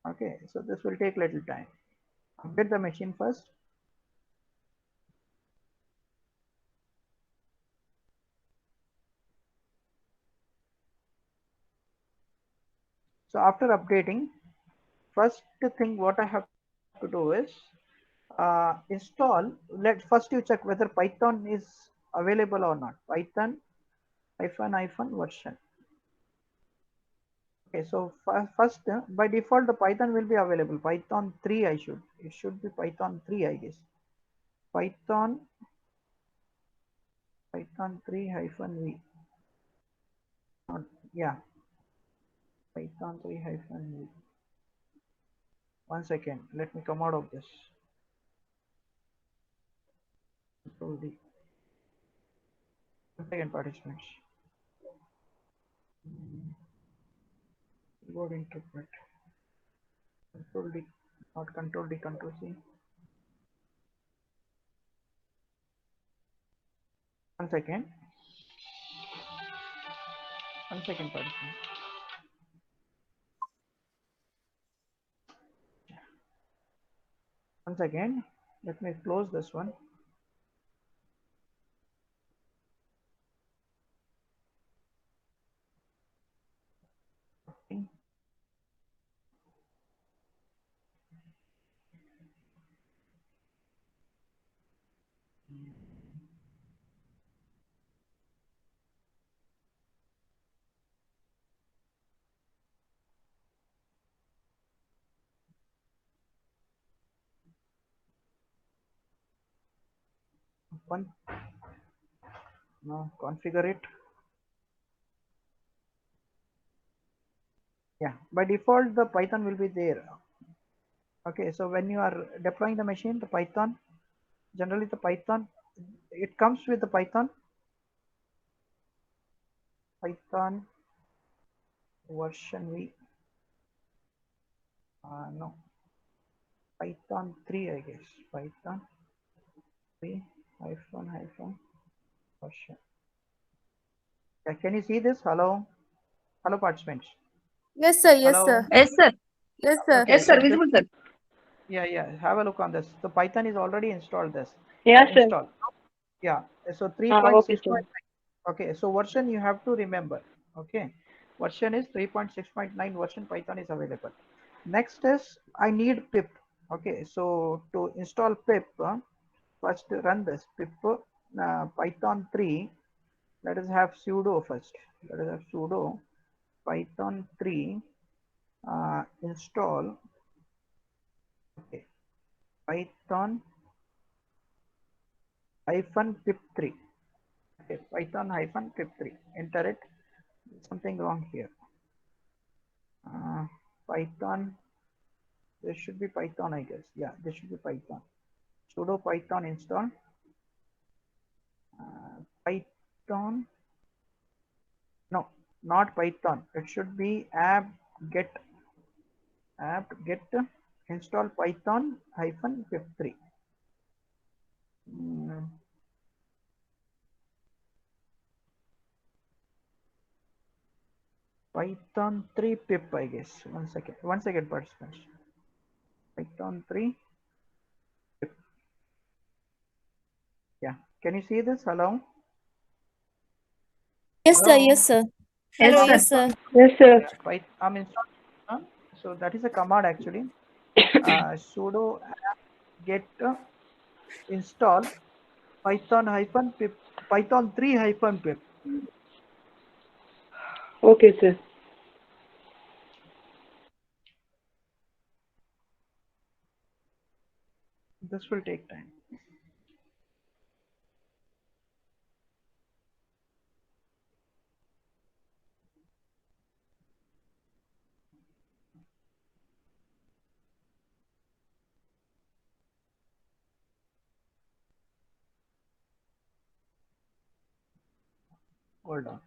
Okay, so this will take little time. Update the machine first. So after updating, first thing what I have to do is install. Let first you check whether Python is available or not. Python hyphen version. Okay, so first by default the Python will be available. Python 3 it should be Python 3, I guess. Python 3 hyphen v. Yeah, Python 3 hyphen v. 1 second, let me come out of this. Control D. 1 second, participants. Keyboard interpret. Control D, not Control D, Control C. 1 second. 1 second, participants. Once again, let me close this one. One. Now configure it. Yeah, by default the Python will be there. Okay, so when you are deploying the machine, the Python, generally the Python, it comes with the Python version v. No, Python 3, I guess. Python 3 hyphen version. Yeah, can you see this? Hello, hello, participants. Yes, sir. Yes, Hello. sir. Yes, sir. Yes, sir. Yes, sir. Just Visible, sir. yeah, have a look on this. The Python is already installed. This Yes, sir. install. Yeah, so Okay, 3.6. sir. Okay, so version you have to remember. Okay, version is 3.6.9 version Python is available. Next is I need pip. Okay, so to install pip, first run this pip python 3. Let us have sudo first. Let us have sudo python 3 install. Okay, python hyphen pip 3. Okay, python hyphen pip 3. Enter it. Something wrong here. Python. This should be Python, I guess. Yeah, this should be Python. Sudo python install. Python. No, not Python. It should be apt-get install python hyphen pip3. Python 3 pip, I guess. One second, participants. Python 3 pip. Yeah, can you see this? Hello? Yes, sir. Hello? Yes, sir. Yes, Hello. sir. Yes, sir. Yes, sir. Yeah, I'm installing. So that is a command actually. Sudo get install python hyphen pip, python 3 hyphen pip. Okay, sir. This will take time. Hold on.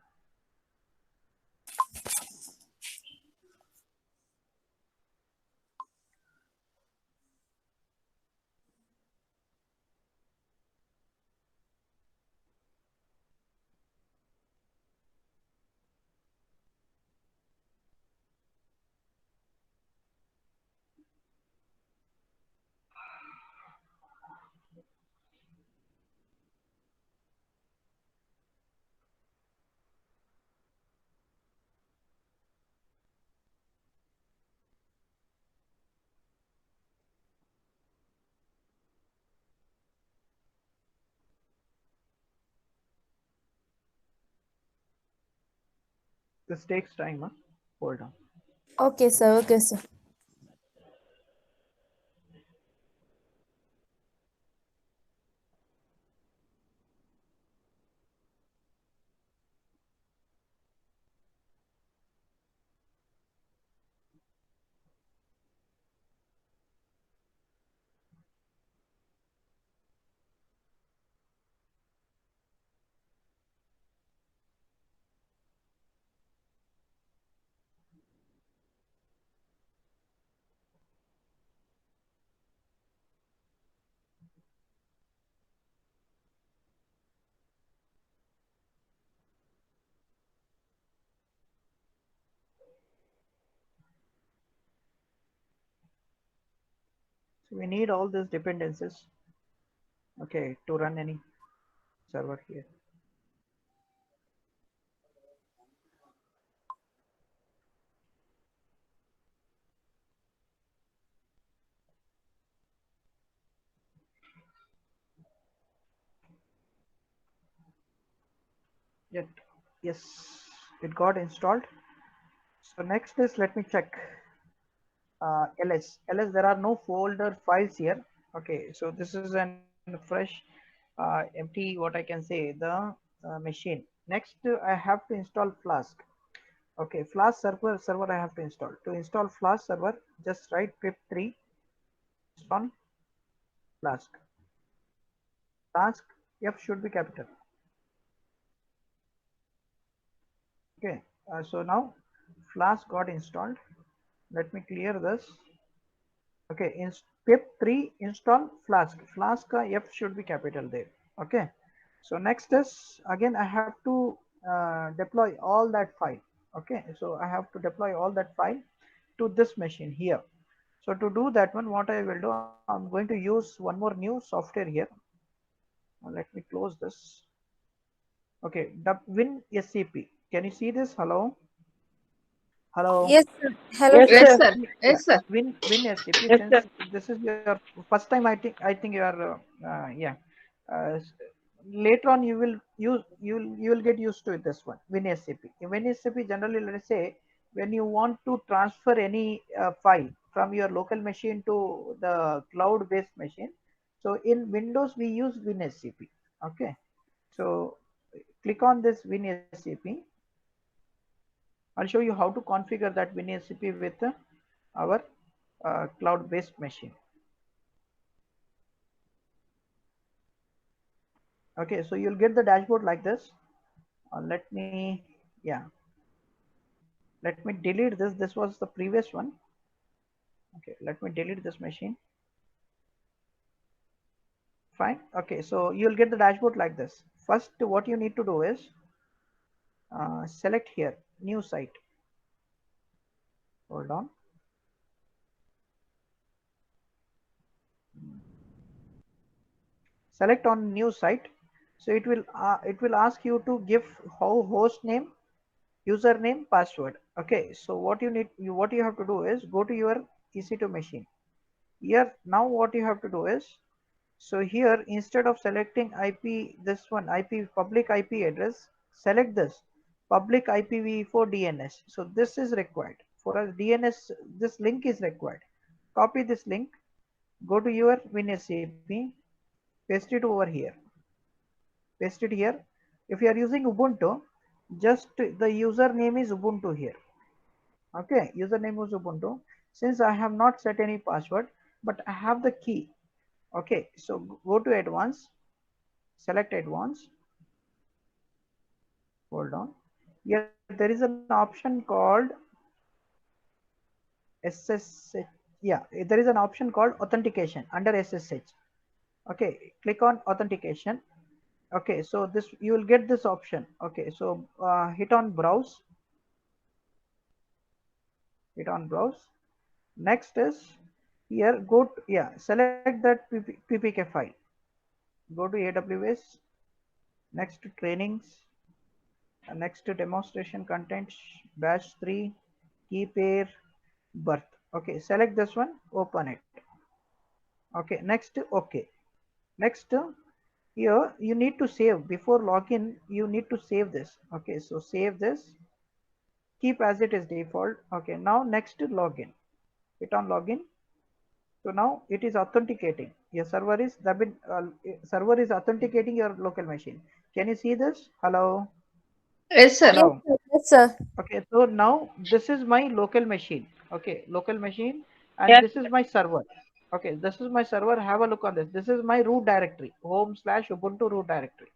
This takes time. Huh? Hold on. Okay, sir. Okay, sir. So we need all these dependencies, okay, to run any server here. Yet, yes, it got installed. So next is, let me check ls. There are no folder files here. Okay, so this is an fresh empty, what I can say, the machine. Next, I have to install Flask. Okay, Flask server I have to install. To install Flask server, just write pip3 install Flask. Flask F should be capital. Okay, so now Flask got installed. Let me clear this. Okay, in pip3 install Flask. Flask F should be capital there. Okay, so next is, again I have to deploy all that file. Okay, so I have to deploy all that file to this machine here. So to do that one, what I will do, I'm going to use one more new software here. Let me close this. Okay, WinSCP. Can you see this? Hello. Hello. Yes, sir. Hello, Yes, sir. Yes, sir. sir. Yeah, Yes, sir. Win SCP. Yes, Since sir. this is your first time, I think you are yeah. S- Later on, you will get used to this one. Win SCP. Win SCP generally, let us say, when you want to transfer any file from your local machine to the cloud-based machine. So in Windows, we use Win SCP. Okay. So click on this Win SCP. I'll show you how to configure that WinSCP with our cloud-based machine. Okay, so you'll get the dashboard like this. Let me, yeah, let me delete this. This was the previous one. Okay, let me delete this machine. Fine. Okay, so you'll get the dashboard like this. First, what you need to do is select here, new site. Hold on. Select on new site. So it will ask you to give host name, username, password. Okay, so what you have to do is go to your EC2 machine. Here now what you have to do is, so here instead of selecting IP, this one IP, public IP address, select this public IPv4 DNS. So this is required for us. DNS, this link is required. Copy this link, go to your WinSCP, paste it over here, paste it here. If you are using Ubuntu, just the username is Ubuntu here. Okay, username is Ubuntu. Since I have not set any password, but I have the key. Okay, so go to advanced, select advanced. Hold on. Here there is an option called SSH. Yeah, there is an option called authentication under SSH. Okay, click on authentication. Okay, so this you will get this option. Okay, so hit on browse. Hit on browse. Next is here go to, yeah, select that ppk file. Go to AWS. Next to trainings. Next to demonstration content, batch 3, key pair, birth. Okay, select this one, open it. Okay, next, okay. Next, here you need to save before login. You need to save this. Okay, so save this, keep as it is default. Okay, now next to login. Hit on login. So now it is authenticating. Your server is authenticating your local machine. Can you see this? Hello. Yes, sir. Yes, Hello. sir. Yes, sir. Okay, so now this is my local machine. Okay, local machine, and Yes, this is my server. Okay, this is my server. Have a look on this. This is my root directory, home/ubuntu root directory.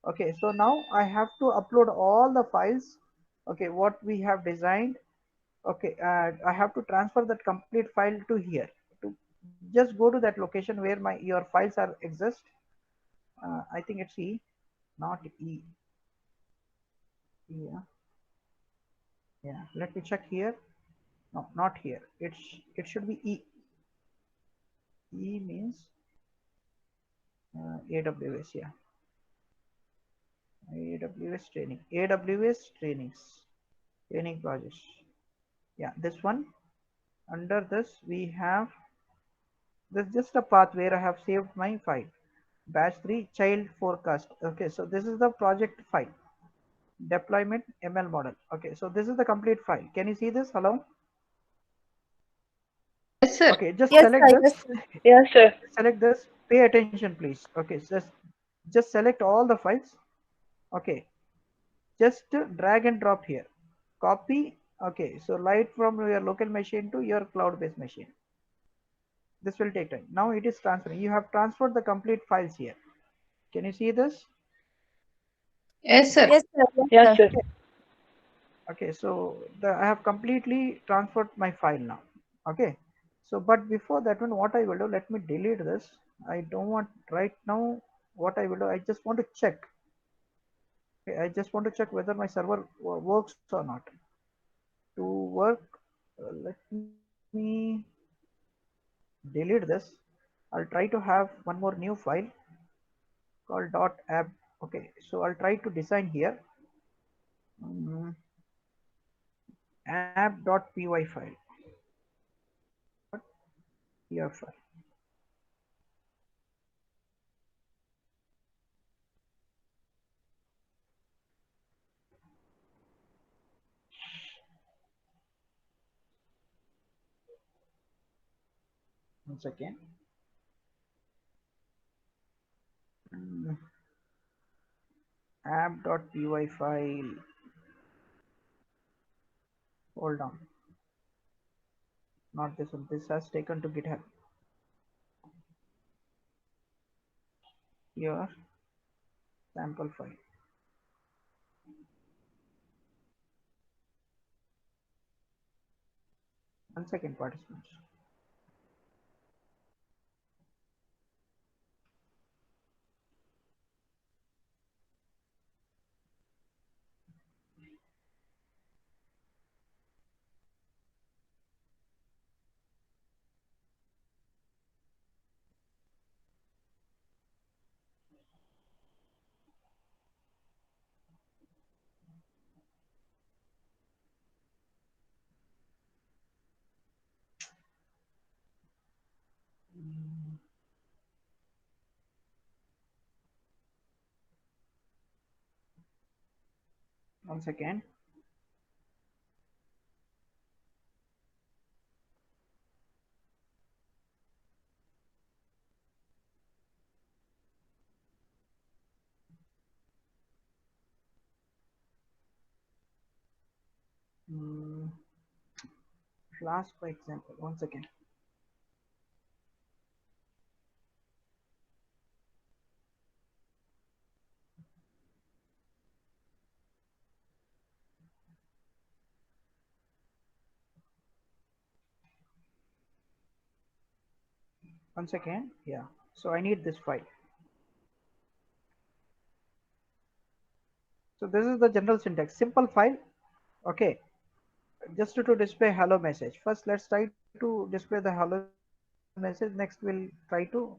Okay, so now I have to upload all the files. Okay, what we have designed. Okay, I have to transfer that complete file to here. To just go to that location where your files are exist. I think it's E, not E. Yeah, yeah. Let me check here. No, not here. It should be E. E means AWS. Yeah, AWS training. AWS trainings, training projects. Yeah, this one. Under this we have this just a path where I have saved my file. Batch 3 child forecast. Okay, so this is the project file. Deployment ML model. Okay, so this is the complete file. Can you see this? Hello. Yes, sir. Okay, just Yes, select sir. this. Yes, sir. yes, sir. Select this. Pay attention, please. Okay, just select all the files. Okay, just drag and drop here. Copy. Okay, so light from your local machine to your cloud-based machine. This will take time. Now it is transferring. You have transferred the complete files here. Can you see this? Yes, sir. Yes, sir. Yes, Yes, sir. sir. Okay, so I have completely transferred my file now. Okay, so but before that one, what I will do, let me delete this. I don't want right now. What I will do, I just want to check. Okay, I just want to check whether my server works or not. To work, let me delete this. I'll try to have one more new file called .app. Okay, so I'll try to design here. app.py file. Py file. Once again. App.py file. Hold on. Not this one. This has taken to GitHub. Here, sample file. One second, participants. Once again. Flask, for example. Once again. Once again, yeah. So I need this file. So this is the general syntax. Simple file. Okay. Just to display hello message. First, let's try to display the hello message. Next, we'll try to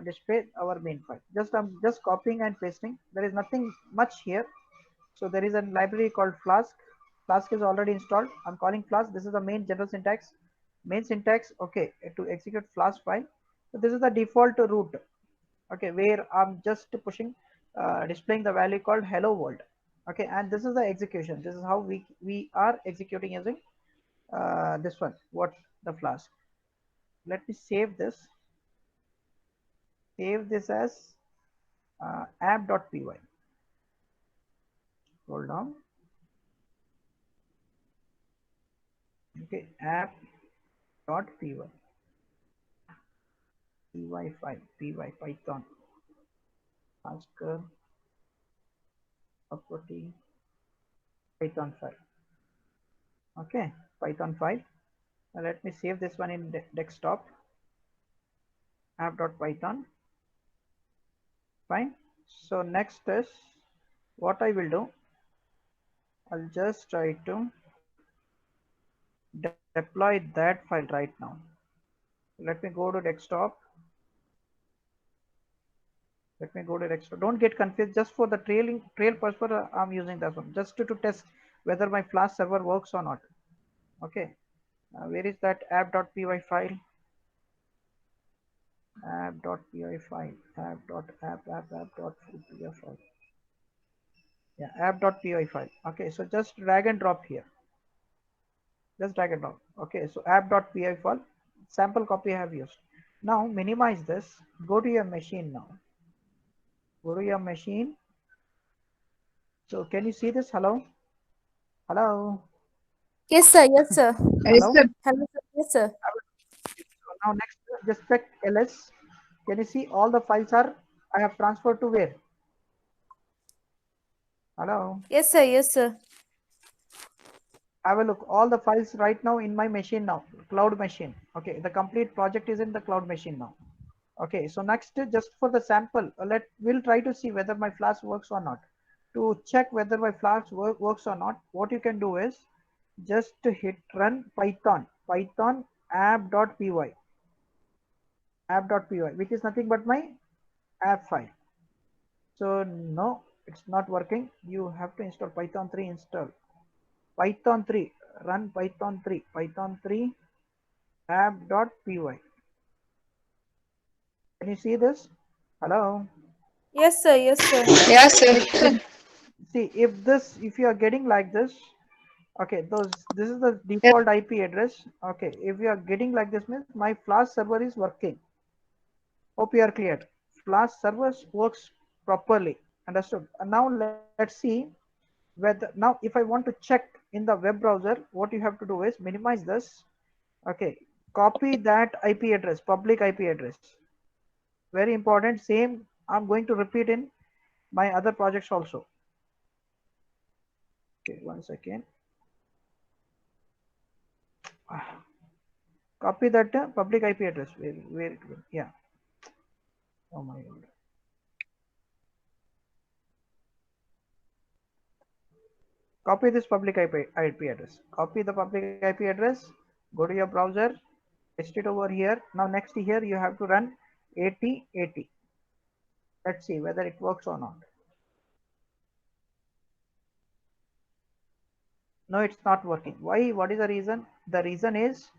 display our main file. I'm just copying and pasting. There is nothing much here. So there is a library called Flask. Flask is already installed. I'm calling Flask. This is the main general syntax. Main syntax, okay, to execute Flask file. So this is the default root, okay, where I'm just pushing, displaying the value called hello world. Okay, and this is the execution. This is how we are executing using this one. What the Flask. Let me save this. Save this as app.py. Hold on. Okay, app.py. py file, py python, Oscar, property, python file. Okay, python file. Now let me save this one in desktop. App.python. Fine. So next is what I will do. I'll just try to deploy that file right now. Let me go to desktop. Let me go to desktop. Don't get confused. Just for the trail purpose, I'm using that one just to test whether my Flask server works or not. Okay. Where is that app.py file? App.py file. App.py file. Yeah, app.py file. Okay, so just drag and drop here. Just drag and drop. Okay, so app.py file. Sample copy I have used. Now minimize this. Go to your machine now. Go to your machine. So can you see this? Hello? Hello? Yes, sir. Yes, sir. Yes, Hello? sir. Hello, sir. Yes, sir. So now next, just check ls. Can you see all the files are I have transferred to where? Hello? Yes, sir. Yes, sir. Have a look. All the files right now in my machine now. Cloud machine. Okay, the complete project is in the cloud machine now. Okay, so next, just for the sample, we'll try to see whether my Flask works or not. To check whether my Flask works or not, what you can do is just hit run python app.py, which is nothing but my app file. So no, it's not working. You have to install Python 3 install. Python 3, run Python 3 app.py. Can you see this? Hello. Yes, sir. Yes, sir. Yes, sir. See, if you are getting like this, okay, this is the default IP address. Okay, if you are getting like this means my Flask server is working. Hope you are clear. Flask server works properly. Understood? And now let's see whether now if I want to check in the web browser, what you have to do is minimize this. Okay, copy that IP address, public IP address. Very important. Same I'm going to repeat in my other projects also. Okay, 1 second. Copy that public IP address. Where it will, yeah. Oh my god. Copy this public IP address. Copy the public IP address. Go to your browser. Paste it over here. Now next here you have to run 8080. Let's see whether it works or not. No, it's not working. Why? What is the reason? The reason is,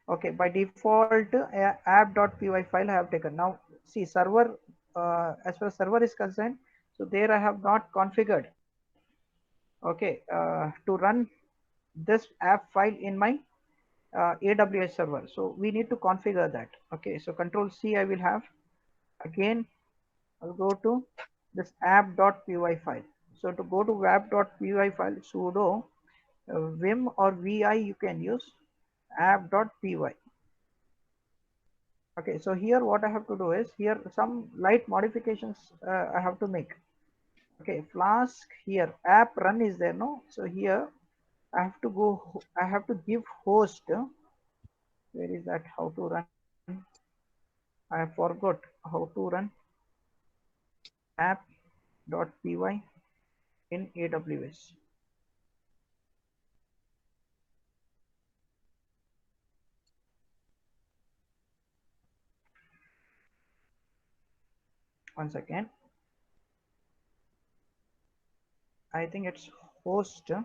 okay, by default app.py file I have taken. Now see server, as far as server is concerned, so there I have not configured, okay, to run this app file in my AWS server. So we need to configure that. Okay, so control C I will have. Again I'll go to this app.py file. So to go to app.py file, sudo vim or vi you can use app.py. Okay, so here what I have to do is, here some light modifications I have to make. Okay, Flask here app run is there, no? So here I have to give host. Where is that? How to run? I forgot how to run app.py in AWS. Once again, I think it's host. Where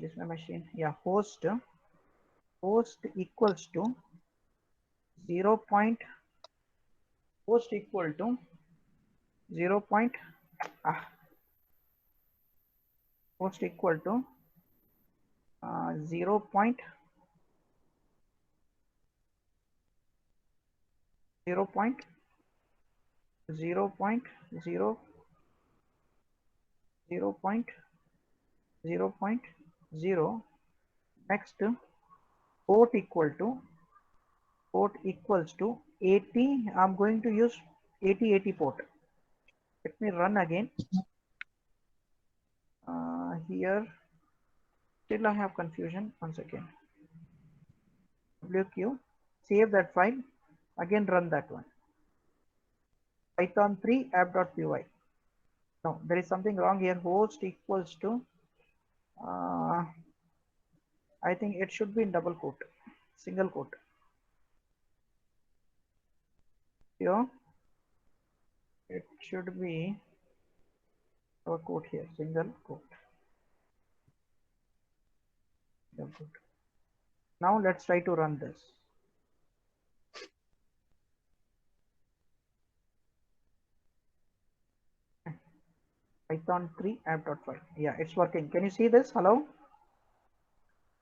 is my machine? Yeah, host equals to 0. Host equal to 0. Host equal to 0. 0.0. Next, port equals to 80. I'm going to use 8080 port. Let me run again. Here still I have confusion. Once again, WQ, save that file, again run that one. Python 3 app.py. No, there is something wrong here. Host equals to I think it should be in double quote, single quote. Here it should be double quote here, single quote. Now let's try to run this. Python 3 app.py. Yeah, it's working. Can you see this? Hello?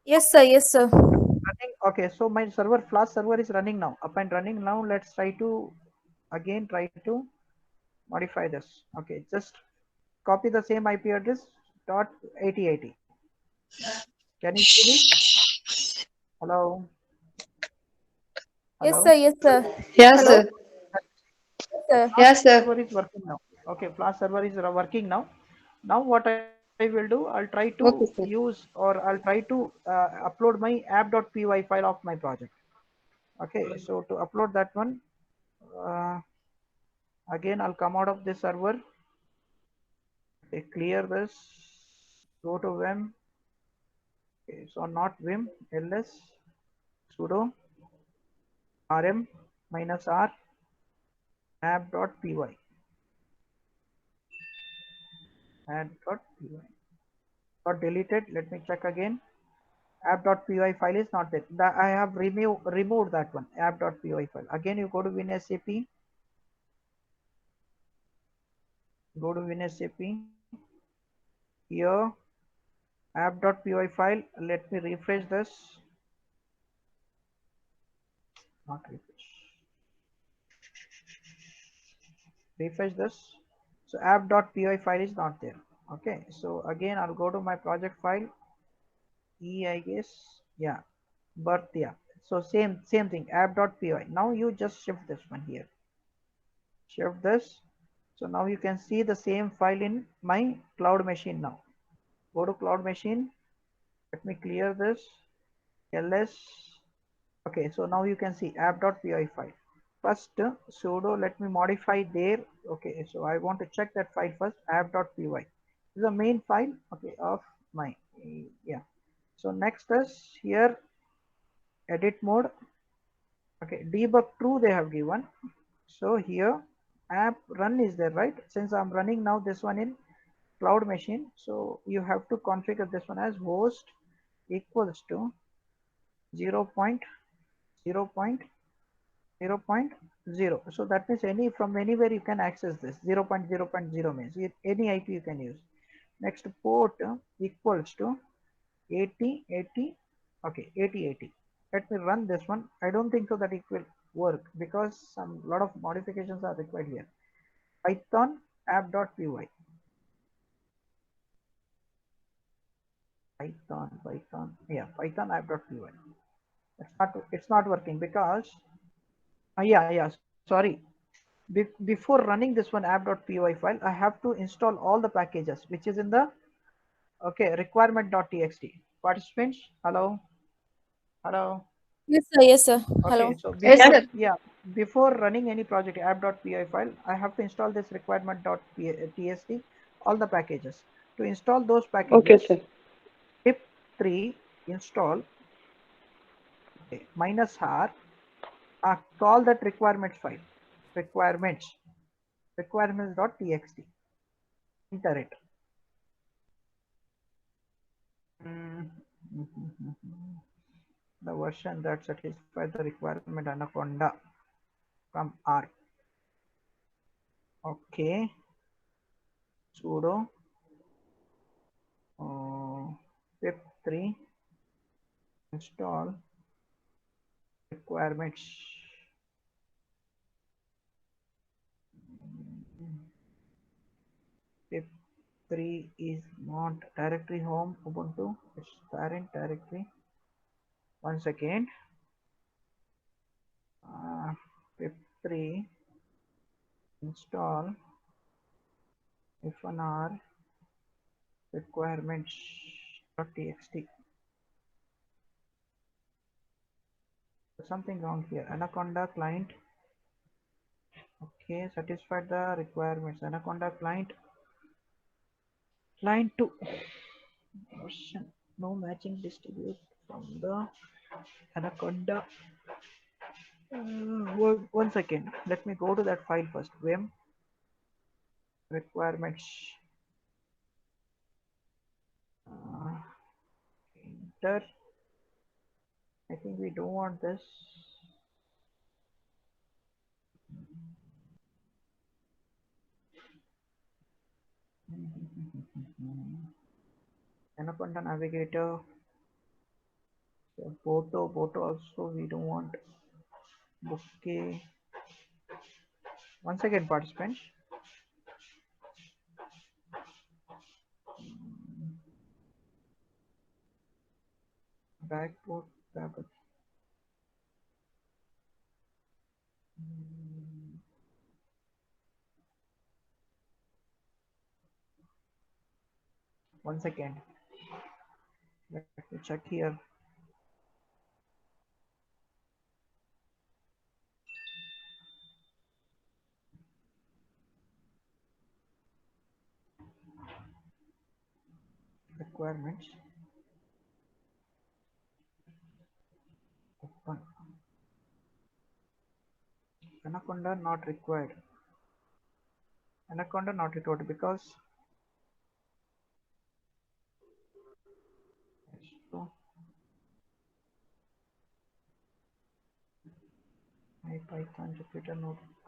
Yes, sir. Yes, sir. Running. Okay, so my server, Flask server is running now, up and running. Now let's try to modify this. Okay, just copy the same IP address dot 8080. Can you see this? Hello? Yes, Hello? sir. Yes, sir. Yes, Hello? sir. Yes, sir. Yes, sir. Server is working now. Okay, Flask server is working now. Now what I will do, I'll try Okay, to sir. use, or I'll try to upload my app.py file of my project. Okay, so to upload that one, again I'll come out of this server. Okay, clear this. Go to Vim. Okay, so not Vim, ls sudo rm -r app.py. App.py. got deleted. Let me check again. App.py file is not there. I have removed that one. App.py file. Again, you go to WinSAP. Go to WinSAP. Here, app.py file. Let me refresh this. Not refresh. Refresh this. So app.py file is not there. Okay. So again, I'll go to my project file. I guess. Yeah. Birth. Yeah. So same thing. App.py. Now you just shift this one here. Shift this. So now you can see the same file in my cloud machine now. Go to cloud machine. Let me clear this. ls. Okay, so now you can see app.py file. First sudo, let me modify there. Okay, so I want to check that file first. App.py. This is the main file, okay, of my, yeah. So next is here edit mode. Okay, debug true they have given. So here app run is there, right? Since I'm running now this one in cloud machine, so you have to configure this one as host equals to 0.0.0.0. So that means any from anywhere you can access this. 0.0.0 means any IP you can use. Next port equals to 8080. Okay, 8080. Let me run this one. I don't think so that it will work because some lot of modifications are required here. Python app.py. Python, yeah, Python app.py. It's not working because yeah, sorry. Before running this one app.py file, I have to install all the packages which is in the requirement.txt. Participants, hello. Yes, sir. Yes, sir. Okay, Hello. so Yes, before, sir. yeah, before running any project app.py file, I have to install this requirement.txt, all the packages. To install those Okay, packages, sir. pip3 install -r, call that requirements file, requirements.txt, enter it. The version that satisfies the requirement Anaconda from R. Okay, sudo pip3 install requirements. Pip3 is not directory home Ubuntu, it's parent directory. Once again, pip3 install fnr requirements.txt. Something wrong here. Anaconda client. Okay, satisfied the requirements. Anaconda client 2 version. No matching distribute from the Anaconda. One second. Let me go to that file first. Vim requirements. Enter. I think we don't want this. Anaconda navigator. Photo also we don't want. Okay. Once again, participants. Backport backup. One second. Let me check here. Requirements. Open. Anaconda not required. Anaconda not required because S2 my Python Jupyter notebook.